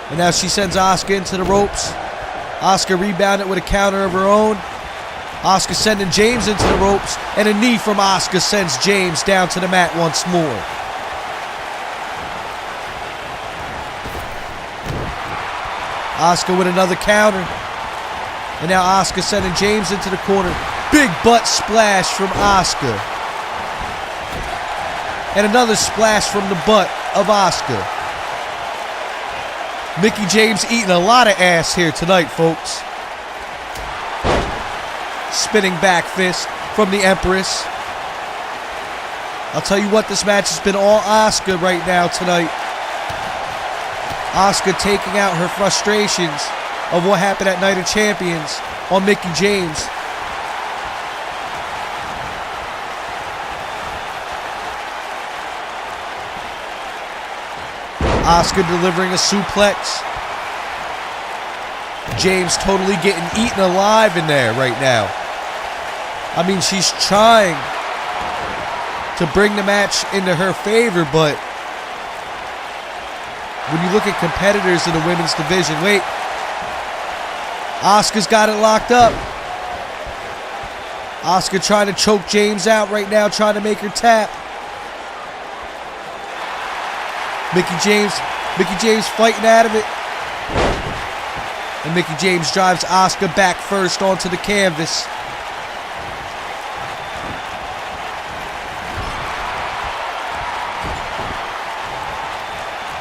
And now she sends Asuka into the ropes. Asuka rebounded with a counter of her own. Asuka sending James into the ropes, and a knee from Asuka sends James down to the mat once more. Asuka with another counter. And now Asuka sending James into the corner. Big butt splash from Asuka. And another splash from the butt of Asuka. Mickie James eating a lot of ass here tonight, folks. Spinning back fist from the Empress. I'll tell you what, this match has been all Asuka right now tonight. Asuka taking out her frustrations of what happened at Night of Champions on Mickie James. Asuka delivering a suplex. James totally getting eaten alive in there right now. I mean, she's trying to bring the match into her favor, but when you look at competitors in the women's division, wait, Asuka's got it locked up. Asuka trying to choke James out right now, trying to make her tap. Mickie James fighting out of it. And Mickie James drives Asuka back first onto the canvas.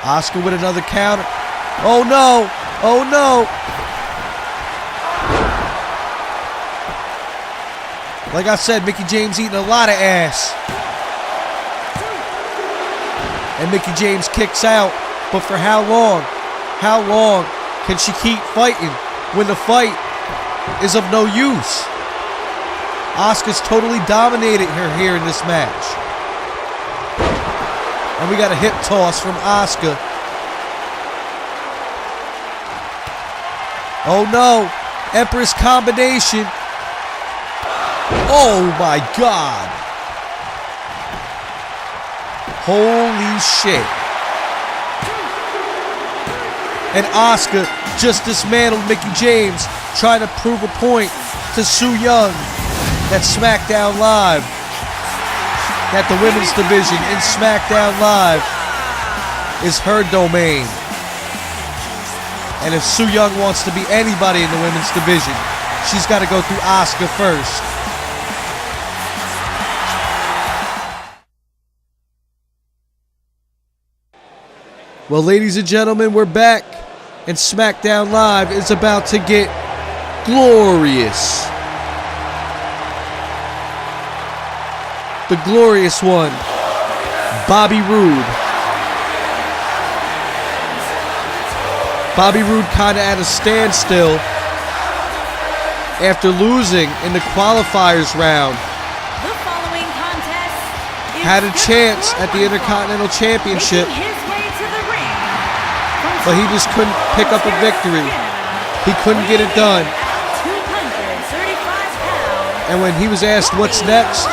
Asuka with another counter. Oh no! Oh no! Like I said, Mickie James eating a lot of ass. And Mickie James kicks out. But for how long? How long can she keep fighting when the fight is of no use? Asuka's totally dominated her here in this match. And we got a hip toss from Asuka. Oh no! Empress combination. Oh my God! Holy shit. And Asuka just dismantled Mickie James, trying to prove a point to Su Yung that SmackDown Live, that the women's division in SmackDown Live is her domain. And if Su Yung wants to be anybody in the women's division, she's got to go through Asuka first. Well, ladies and gentlemen, we're back, and SmackDown Live is about to get glorious. The glorious one, Bobby Roode. Bobby Roode kind of at a standstill after losing in the qualifiers round. The following contest is Had a chance at the Intercontinental Championship, but he just couldn't pick up a victory. He couldn't get it done. And when he was asked what's next,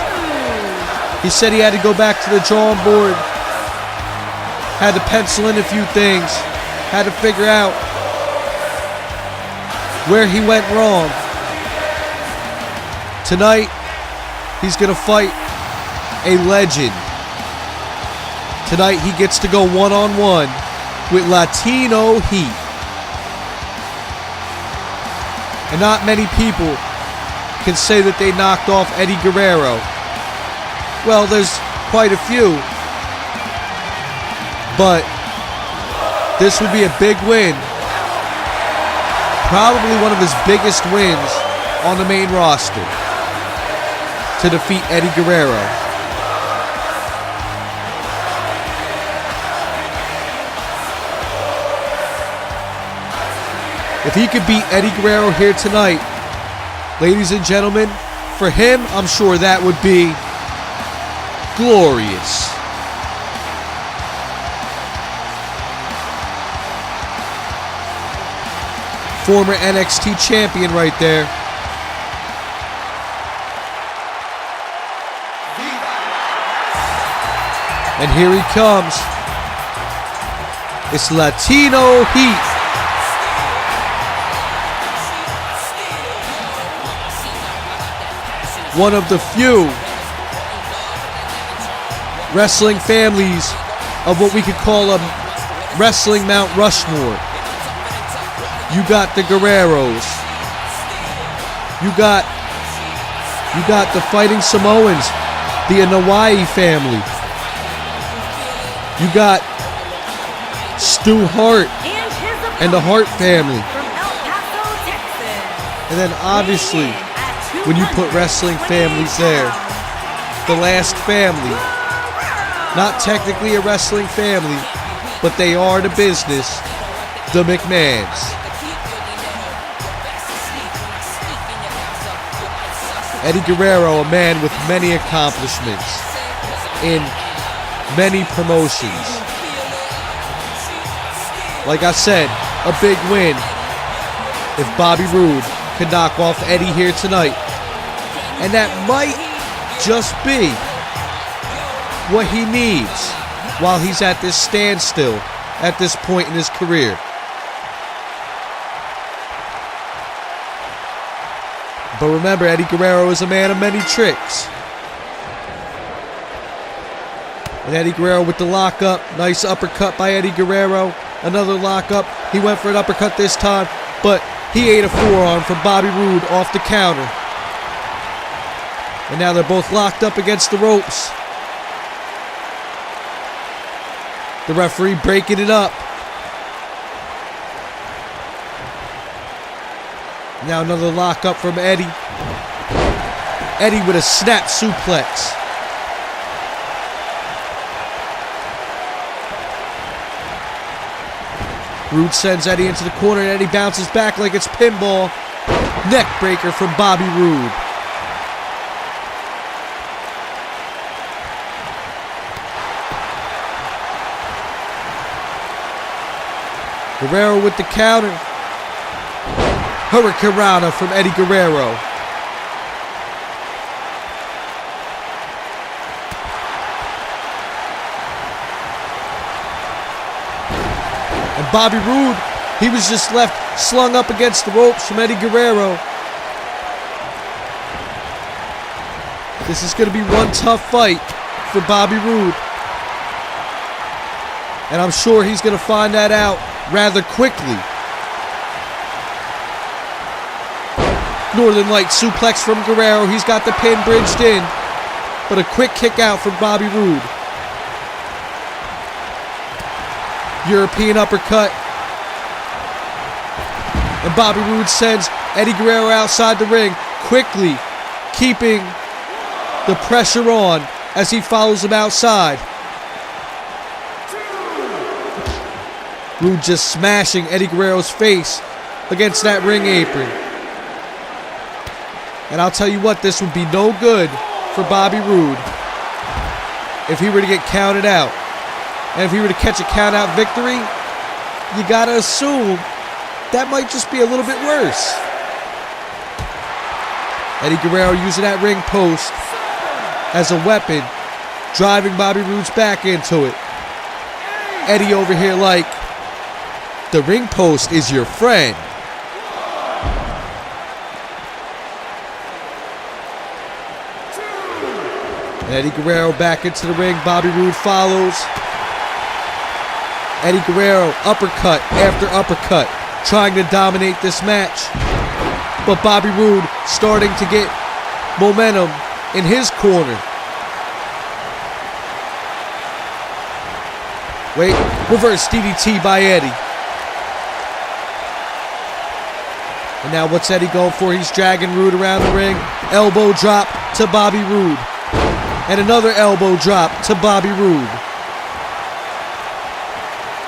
He said he had to go back to the drawing board, had to pencil in a few things, had to figure out where he went wrong. Tonight, he's going to fight a legend. Tonight, he gets to go one-on-one with Latino Heat. And not many people can say that they knocked off Eddie Guerrero. Well, there's quite a few. But this would be a big win. Probably one of his biggest wins on the main roster to defeat Eddie Guerrero. If he could beat Eddie Guerrero here tonight, ladies and gentlemen, for him, I'm sure that would be glorious. Former NXT champion right there. And here he comes. It's Latino Heat. One of the few wrestling families of what we could call a wrestling Mount Rushmore. You got the Guerreros. You got the Fighting Samoans, the Anoa'i family. You got Stu Hart and the Hart family. And then obviously, when you put wrestling families there, the last family, not technically a wrestling family, but they are the business, the McMahons. Eddie Guerrero, a man with many accomplishments in many promotions. Like I said, a big win if Bobby Roode could knock off Eddie here tonight. And that might just be what he needs while he's at this standstill at this point in his career. But remember, Eddie Guerrero is a man of many tricks. And Eddie Guerrero with the lockup. Nice uppercut by Eddie Guerrero. Another lockup. He went for an uppercut this time, but he ate a forearm from Bobby Roode off the counter. And now they're both locked up against the ropes. The referee breaking it up. Now another lockup from Eddie. Eddie with a snap suplex. Roode sends Eddie into the corner and Eddie bounces back like it's pinball. Neck breaker from Bobby Roode. Guerrero with the counter. Hurricanrana from Eddie Guerrero. And Bobby Roode, he was just left slung up against the ropes from Eddie Guerrero. This is going to be one tough fight for Bobby Roode. And I'm sure he's going to find that out rather quickly. Northern Light suplex from Guerrero. He's got the pin bridged in. But a quick kick out from Bobby Roode. European uppercut. And Bobby Roode sends Eddie Guerrero outside the ring, quickly keeping the pressure on as he follows him outside. Roode just smashing Eddie Guerrero's face against that ring apron. And I'll tell you what, this would be no good for Bobby Roode if he were to get counted out. And if he were to catch a count-out victory, you gotta assume that might just be a little bit worse. Eddie Guerrero using that ring post as a weapon driving Bobby Roode's back into it. Eddie over here like, the ring post is your friend. Eddie Guerrero back into the ring. Bobby Roode follows. Eddie Guerrero, uppercut after uppercut, trying to dominate this match. But Bobby Roode starting to get momentum in his corner. Wait, reverse DDT by Eddie. And now what's Eddie going for? He's dragging Roode around the ring. Elbow drop to Bobby Roode. And another elbow drop to Bobby Roode.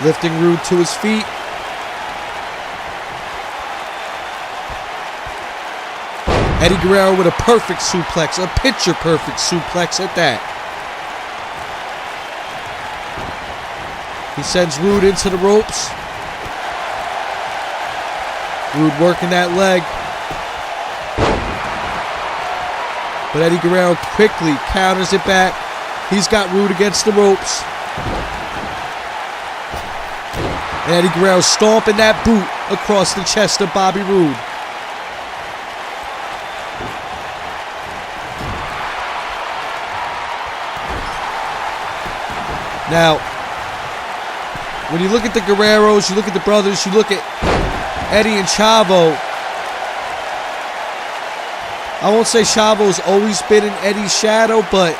Lifting Roode to his feet. Eddie Guerrero with a perfect suplex, a picture perfect suplex at that. He sends Roode into the ropes. Roode working that leg. But Eddie Guerrero quickly counters it back. He's got Roode against the ropes. And Eddie Guerrero stomping that boot across the chest of Bobby Roode. Now, when you look at the Guerreros, you look at the brothers, you look at Eddie and Chavo, I won't say Chavo's always been in Eddie's shadow, but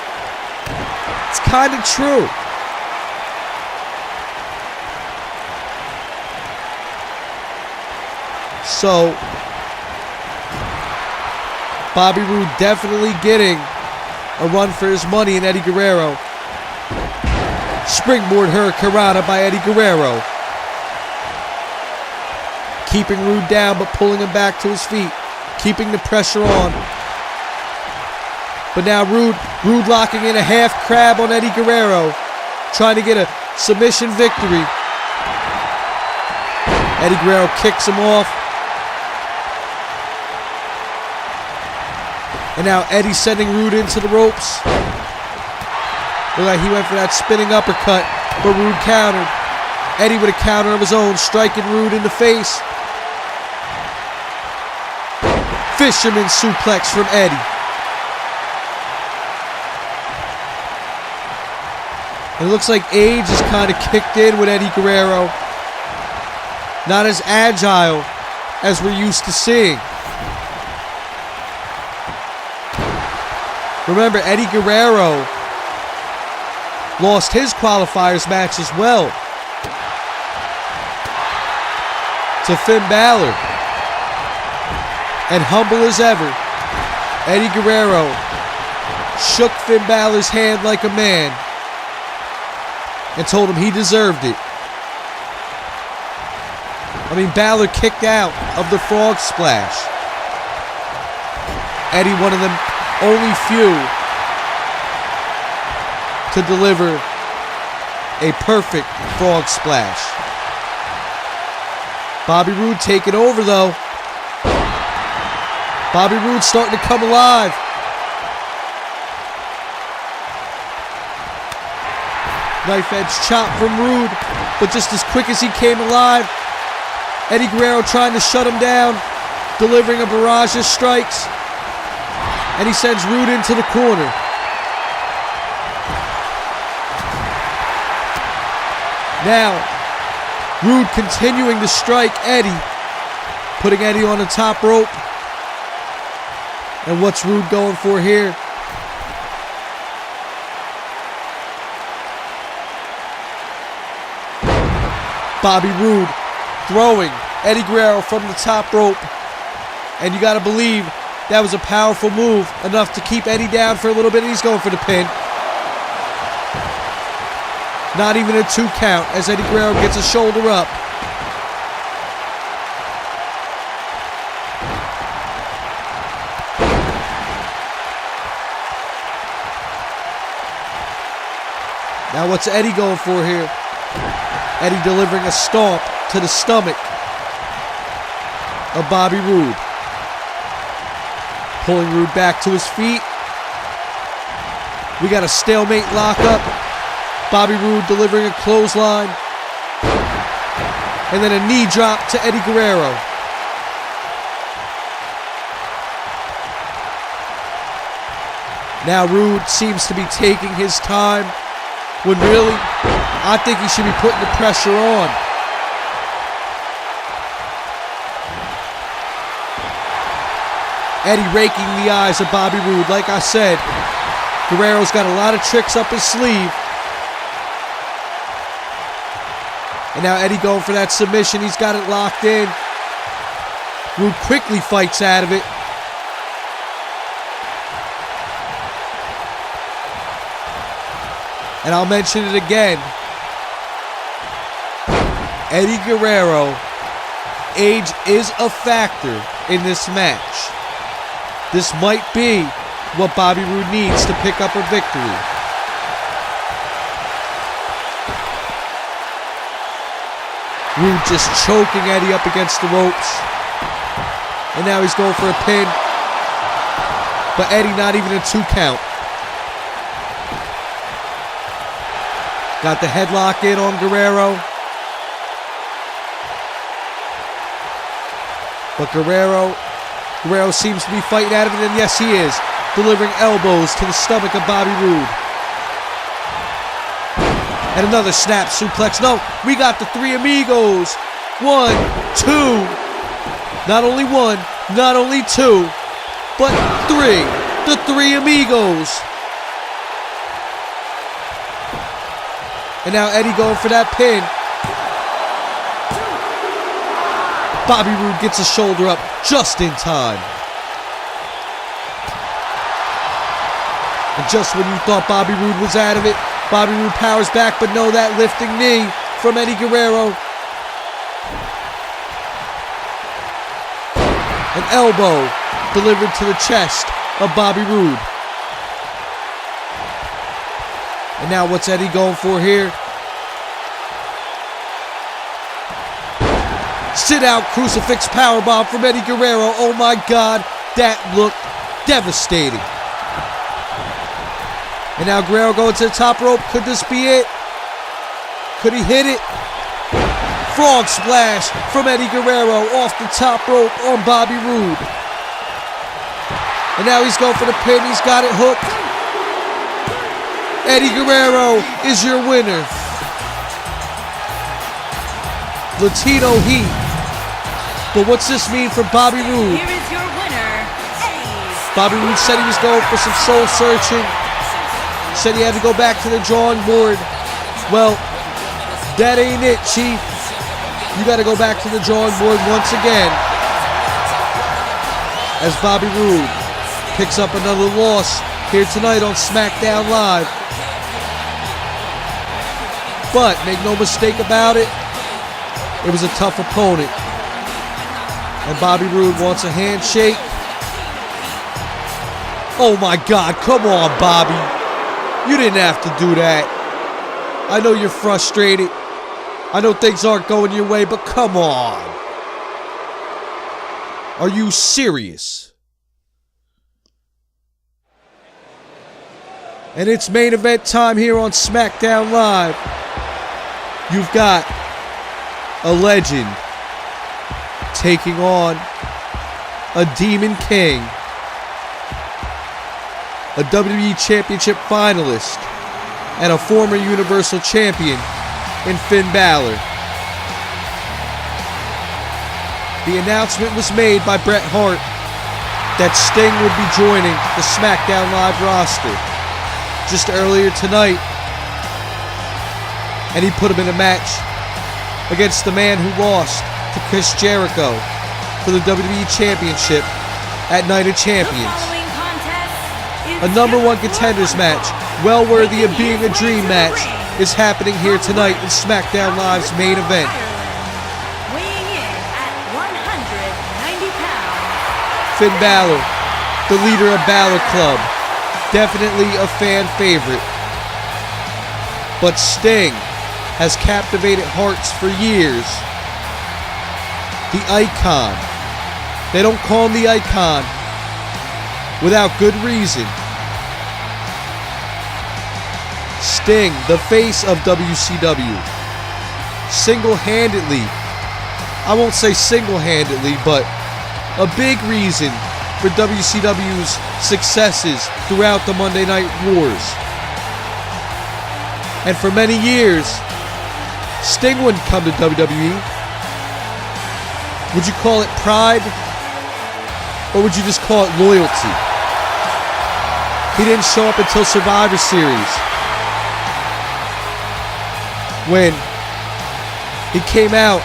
it's kind of true. So, Bobby Roode definitely getting a run for his money in Eddie Guerrero. Springboard Hurricanrana by Eddie Guerrero. Keeping Roode down, but pulling him back to his feet. Keeping the pressure on. But now Roode locking in a half crab on Eddie Guerrero. Trying to get a submission victory. Eddie Guerrero kicks him off. And now Eddie sending Roode into the ropes. Looked like he went for that spinning uppercut, but Roode countered. Eddie with a counter of his own, striking Roode in the face. Fisherman suplex from Eddie. And it looks like age is kind of kicked in with Eddie Guerrero. Not as agile as we're used to seeing. Remember, Eddie Guerrero lost his qualifiers match as well to Finn Balor. And humble as ever, Eddie Guerrero shook Finn Balor's hand like a man and told him he deserved it. I mean, Balor kicked out of the frog splash. Eddie, one of them only few to deliver a perfect frog splash. Bobby Roode taking over though. Bobby Roode starting to come alive. Knife edge chop from Roode, but just as quick as he came alive, Eddie Guerrero trying to shut him down, delivering a barrage of strikes, and he sends Roode into the corner. Now, Roode continuing to strike Eddie, putting Eddie on the top rope. And what's Roode going for here? Bobby Roode throwing Eddie Guerrero from the top rope. And you got to believe that was a powerful move, enough to keep Eddie down for a little bit. And he's going for the pin. Not even a 2 count as Eddie Guerrero gets a shoulder up. Now what's Eddie going for here? Eddie delivering a stomp to the stomach of Bobby Roode. Pulling Roode back to his feet. We got a stalemate lockup. Bobby Roode delivering a clothesline. And then a knee drop to Eddie Guerrero. Now Roode seems to be taking his time, when really, I think he should be putting the pressure on. Eddie raking the eyes of Bobby Roode. Like I said, Guerrero's got a lot of tricks up his sleeve. And now Eddie going for that submission. He's got it locked in. Roode quickly fights out of it. And I'll mention it again. Eddie Guerrero, age is a factor in this match. This might be what Bobby Roode needs to pick up a victory. Roode just choking Eddie up against the ropes. And now he's going for a pin. But Eddie not even a 2 count. Got the headlock in on Guerrero. But Guerrero seems to be fighting out of it, and yes, he is. Delivering elbows to the stomach of Bobby Roode. And another snap suplex. No, we got the Three Amigos. 1, 2. Not only 1, not only 2, but 3. The Three Amigos. And now Eddie going for that pin. Bobby Roode gets his shoulder up just in time. And just when you thought Bobby Roode was out of it, Bobby Roode powers back, but no, that lifting knee from Eddie Guerrero. An elbow delivered to the chest of Bobby Roode. And now what's Eddie going for here? Sit out crucifix powerbomb from Eddie Guerrero. Oh my God, that looked devastating. And now Guerrero going to the top rope. Could this be it? Could he hit it? Frog splash from Eddie Guerrero off the top rope on Bobby Roode. And now he's going for the pin. He's got it hooked. Eddie Guerrero is your winner. Latino Heat. But what's this mean for Bobby Roode? Here is your winner, Eddie. Bobby Roode said he was going for some soul searching. Said he had to go back to the drawing board. Well, that ain't it, Chief. You got to go back to the drawing board once again. As Bobby Roode picks up another loss here tonight on SmackDown Live. But make no mistake about it, it was a tough opponent. And Bobby Roode wants a handshake. Oh my God, come on, Bobby. You didn't have to do that. I know you're frustrated. I know things aren't going your way, but come on. Are you serious? And it's main event time here on SmackDown Live. You've got a legend taking on a Demon King, a WWE Championship finalist, and a former Universal Champion in Finn Balor. The announcement was made by Bret Hart that Sting would be joining the SmackDown Live roster just earlier tonight, and he put him in a match against the man who lost to Chris Jericho for the WWE Championship at Night of Champions. A #1 contenders match, well worthy of being a dream match, is happening here tonight in SmackDown Live's main event. Weighing in at 190 pounds. Finn Balor, the leader of Balor Club, definitely a fan favorite. But Sting has captivated hearts for years. The Icon. They don't call him the Icon without good reason. Sting, the face of WCW, single-handedly, I won't say single-handedly, but a big reason for WCW's successes throughout the Monday Night Wars. And for many years, Sting wouldn't come to WWE. Would you call it pride? Or would you just call it loyalty? He didn't show up until Survivor Series, when he came out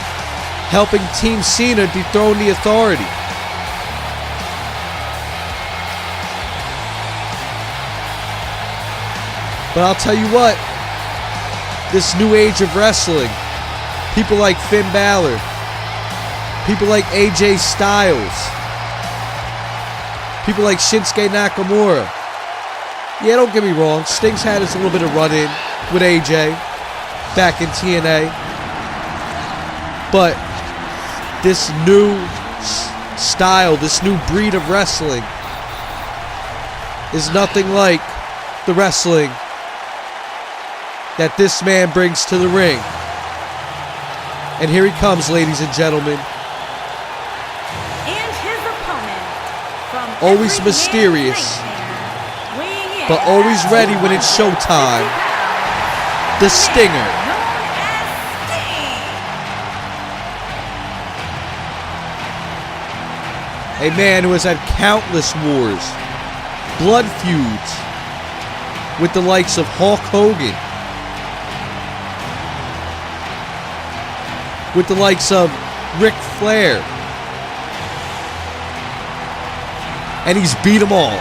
helping Team Cena dethrone the Authority. But I'll tell you what, this new age of wrestling, people like Finn Balor, people like AJ Styles, people like Shinsuke Nakamura. Yeah, don't get me wrong, Sting's had us a little bit of run-in with AJ back in TNA. But this new style, this new breed of wrestling is nothing like the wrestling that this man brings to the ring. And here he comes, ladies and gentlemen. And his opponent, from always every mysterious, man's nightmare, but always ready when it's showtime, the Stinger. known as Sting. A man who has had countless wars, blood feuds with the likes of Hulk Hogan, with the likes of Ric Flair, and he's beat them all.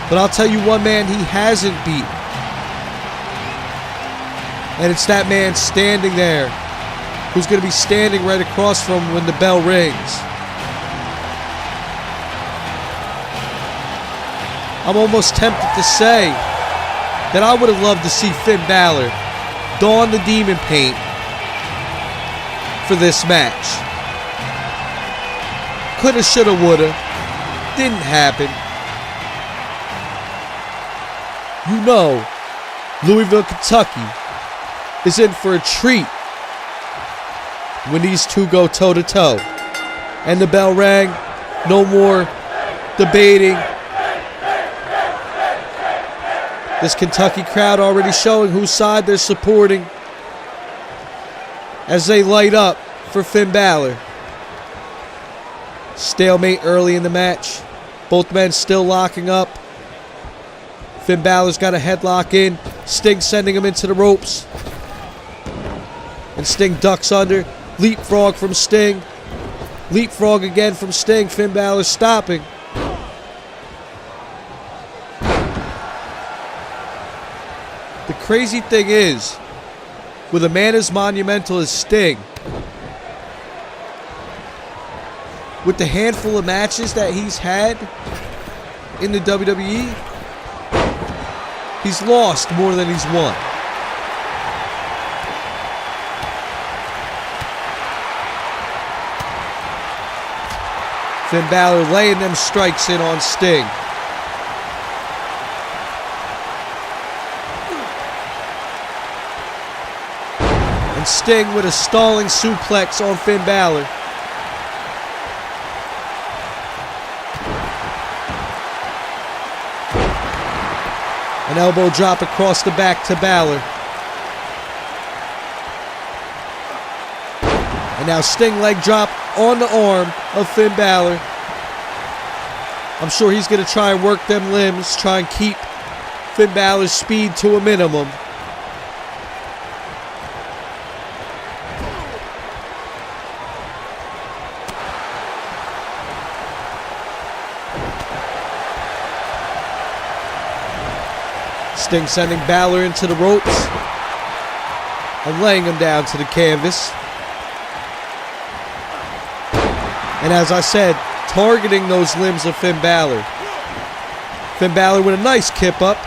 But I'll tell you one man he hasn't beat, and it's that man standing there, who's going to be standing right across from him when the bell rings. I'm almost tempted to say that I would have loved to see Finn Balor don the demon paint for this match. Coulda, shoulda, woulda. Didn't happen. You know, Louisville, Kentucky is in for a treat when these two go toe-to-toe. And the bell rang. No more debating. This Kentucky crowd already showing whose side they're supporting as they light up for Finn Balor. Stalemate early in the match. Both men still locking up. Finn Balor's got a headlock in. Sting sending him into the ropes. And Sting ducks under. Leapfrog from Sting. Leapfrog again from Sting. Finn Balor stopping. The crazy thing is, with a man as monumental as Sting, with the handful of matches that he's had in the WWE, he's lost more than he's won. Finn Balor laying them strikes in on Sting. And Sting with a stalling suplex on Finn Balor. An elbow drop across the back to Balor. And now Sting leg drop on the arm of Finn Balor. I'm sure he's going to try and work them limbs, try and keep Finn Balor's speed to a minimum. Sting sending Balor into the ropes and laying him down to the canvas. And as I said, targeting those limbs of Finn Balor. Finn Balor with a nice kip up.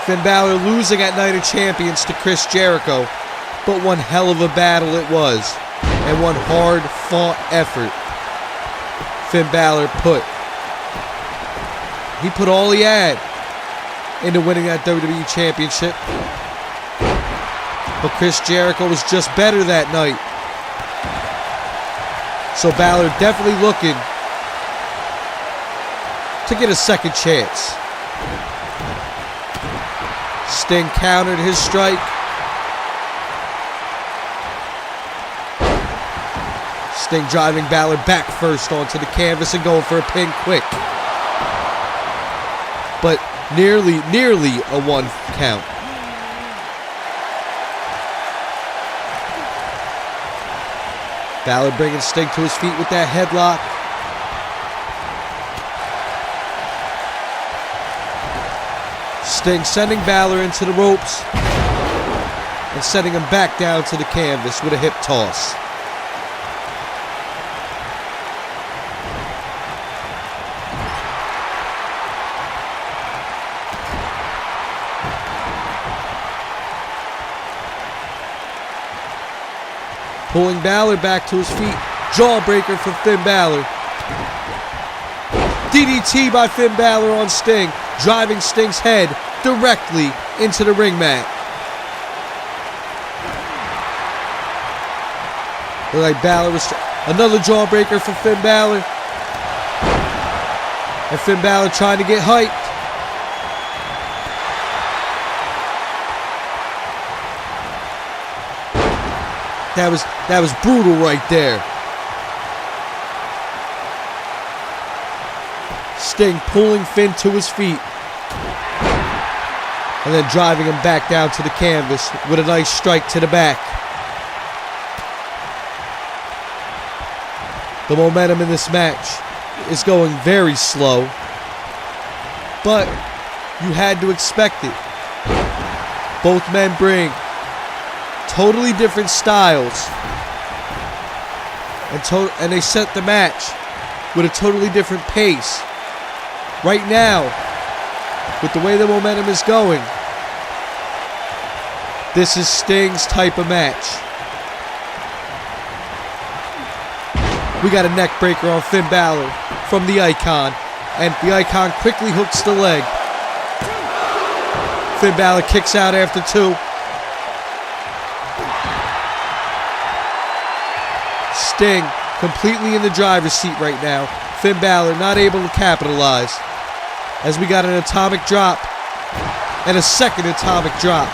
Finn Balor losing at Night of Champions to Chris Jericho, but one hell of a battle it was, and one hard-fought effort Finn Balor put He put all he had into winning that WWE Championship. But Chris Jericho was just better that night. So Balor definitely looking to get a second chance. Sting countered his strike. Sting driving Balor back first onto the canvas and going for a pin quick. But nearly a 1 count. Balor bringing Sting to his feet with that headlock. Sting sending Balor into the ropes and sending him back down to the canvas with a hip toss. Pulling Balor back to his feet. Jawbreaker from Finn Balor. DDT by Finn Balor on Sting, driving Sting's head directly into the ring mat. Look like Balor was another jawbreaker from Finn Balor. And Finn Balor trying to get hyped. That was brutal right there. Sting pulling Finn to his feet. And then driving him back down to the canvas with a nice strike to the back. The momentum in this match is going very slow. But you had to expect it. Both men bring totally different styles. And they set the match with a totally different pace. Right now, with the way the momentum is going, this is Sting's type of match. We got a neck breaker on Finn Balor from the Icon, and the Icon quickly hooks the leg. Finn Balor kicks out after 2. Sting completely in the driver's seat right now. Finn Balor not able to capitalize, as we got an atomic drop and a second atomic drop.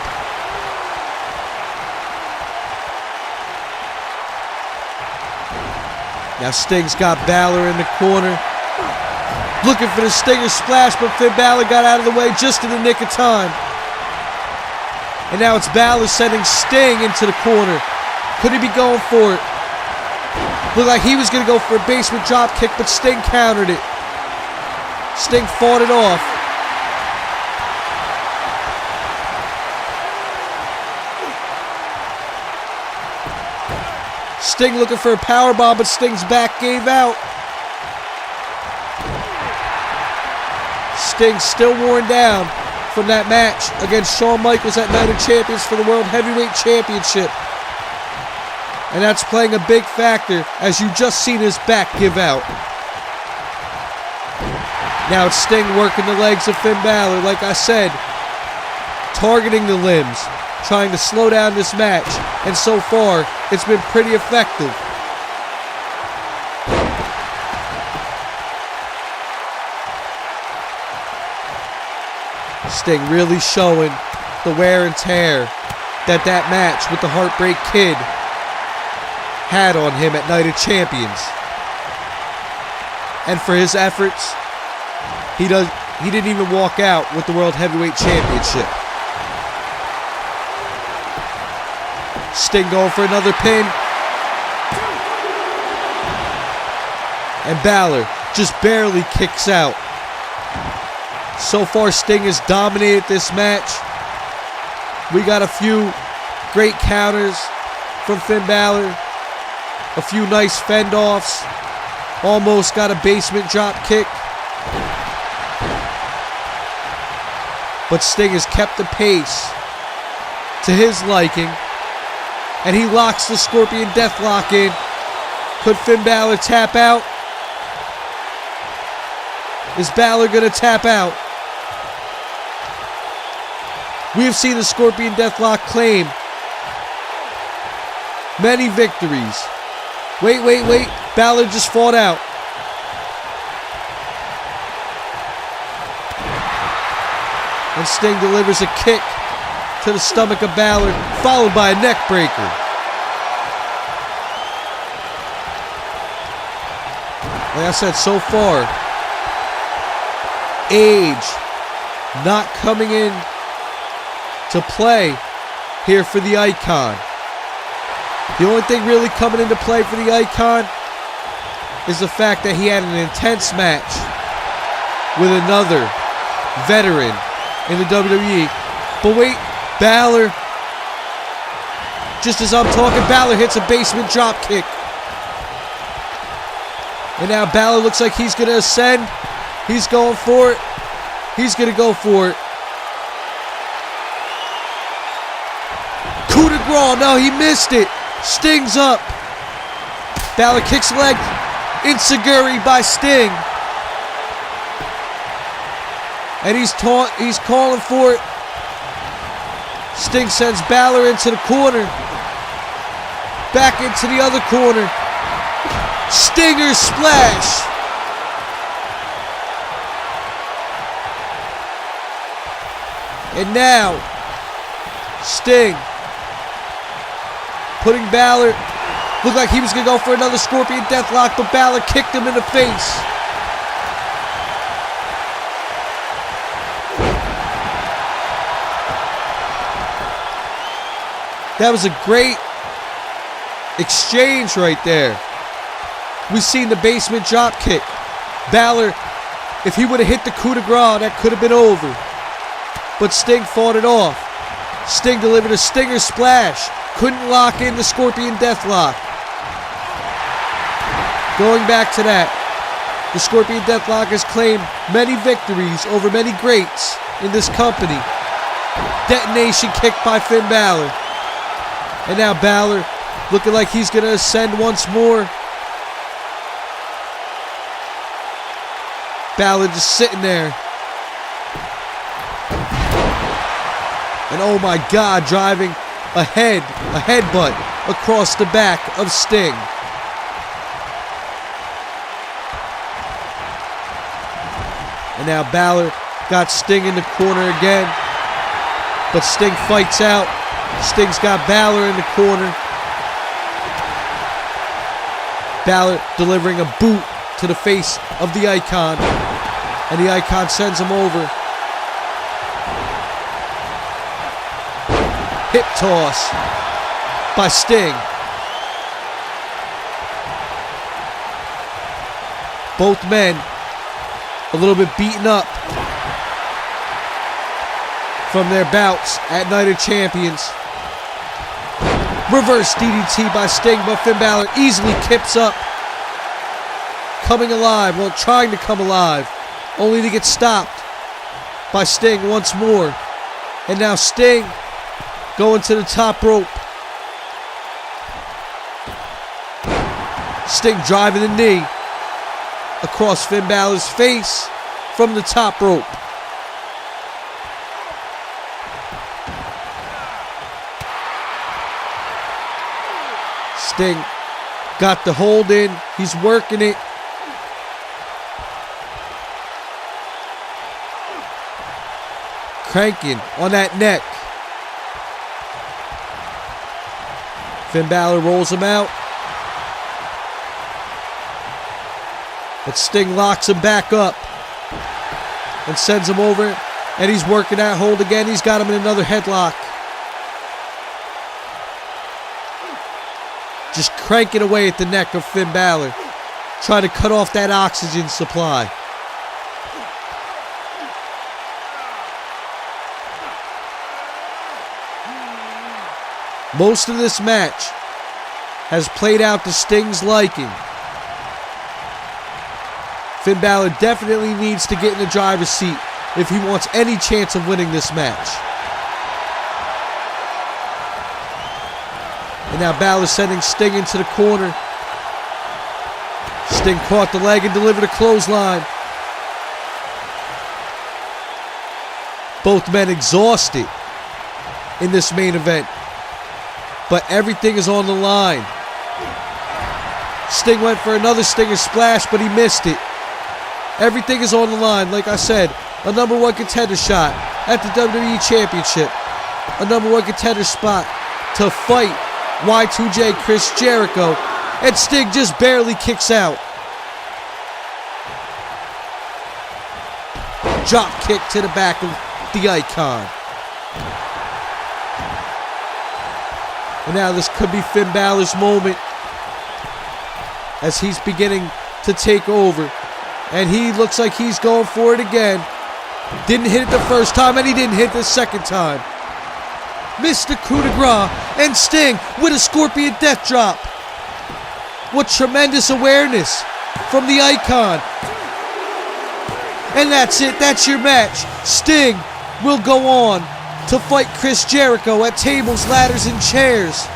Now Sting's got Balor in the corner, looking for the Stinger splash, but Finn Balor got out of the way just in the nick of time. And now it's Balor sending Sting into the corner. Could he be going for it? Looked like he was going to go for a basement drop kick, but Sting countered it. Sting fought it off. Sting looking for a powerbomb, but Sting's back gave out. Sting still worn down from that match against Shawn Michaels at Night of Champions for the World Heavyweight Championship. And that's playing a big factor, as you just seen his back give out. Now it's Sting working the legs of Finn Balor, like I said, targeting the limbs, trying to slow down this match, and so far, it's been pretty effective. Sting really showing the wear and tear that match with the Heartbreak Kid had on him at Night of Champions. And for his efforts, he didn't even walk out with the World Heavyweight Championship. Sting going for another pin. And Balor just barely kicks out. So far, Sting has dominated this match. We got a few great counters from Finn Balor. A few nice fend-offs. Almost got a basement drop kick. But Sting has kept the pace to his liking. And he locks the Scorpion Deathlock in. Could Finn Balor tap out? Is Balor going to tap out? We have seen the Scorpion Deathlock claim many victories. Wait. Balor just fought out. And Sting delivers a kick to the stomach of Balor, followed by a neck breaker. Like I said, so far, age not coming in to play here for the Icon. The only thing really coming into play for the Icon is the fact that he had an intense match with another veteran in the WWE. But wait, Balor, just as I'm talking, Balor hits a basement drop kick. And now Balor looks like he's going to ascend. He's going for it. He's going to go for it. Coup de grace. No, he missed it. Sting's up. Balor kicks leg. Enziguri by Sting. And he's calling for it. Sting sends Balor into the corner. Back into the other corner. Stinger splash. And now, Sting putting Balor, looked like he was going to go for another Scorpion Deathlock, but Balor kicked him in the face. That was a great exchange right there. We've seen the basement drop kick. Balor, if he would have hit the coup de grace, that could have been over. But Sting fought it off. Sting delivered a Stinger splash. Couldn't lock in the Scorpion Deathlock. Going back to that, the Scorpion Deathlock has claimed many victories over many greats in this company. Detonation kick by Finn Balor. And now Balor looking like he's going to ascend once more. Balor just sitting there. And oh my God, driving a headbutt across the back of Sting. And now Balor got Sting in the corner again. But Sting fights out. Sting's got Balor in the corner. Balor delivering a boot to the face of the Icon. And the Icon sends him over. Hip toss by Sting. Both men a little bit beaten up from their bouts at Night of Champions. Reverse DDT by Sting, but Finn Balor easily kips up. Coming alive, well, trying to come alive, only to get stopped by Sting once more. And now Sting going to the top rope. Sting driving the knee across Finn Balor's face from the top rope. Sting got the hold in. He's working it. Cranking on that neck. Finn Balor rolls him out. But Sting locks him back up and sends him over. And he's working that hold again. He's got him in another headlock. Just cranking away at the neck of Finn Balor, trying to cut off that oxygen supply. Most of this match has played out to Sting's liking. Finn Balor definitely needs to get in the driver's seat if he wants any chance of winning this match. And now Balor sending Sting into the corner. Sting caught the leg and delivered a clothesline. Both men exhausted in this main event. But everything is on the line. Sting went for another Stinger splash, but he missed it. Everything is on the line. Like I said, a #1 contender shot at the WWE Championship. A #1 contender spot to fight Y2J Chris Jericho. And Sting just barely kicks out. Drop kick to the back of the Icon. And now this could be Finn Balor's moment as he's beginning to take over. And he looks like he's going for it again. Didn't hit it the first time, and he didn't hit the second time. Missed the coup de grace, and Sting with a Scorpion Death Drop. What tremendous awareness from the Icon. And that's it. That's your match. Sting will go on to fight Chris Jericho at tables, ladders, and chairs.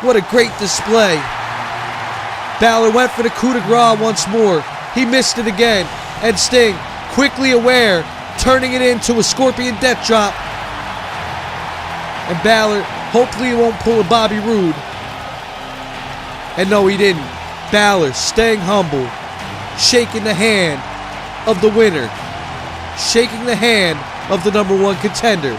What a great display. Balor went for the coup de grace once more. He missed it again. And Sting, quickly aware, turning it into a Scorpion Death Drop. And Balor, hopefully he won't pull a Bobby Roode. And no, he didn't. Balor, staying humble, shaking the hand of the winner, shaking the hand of the #1 contender.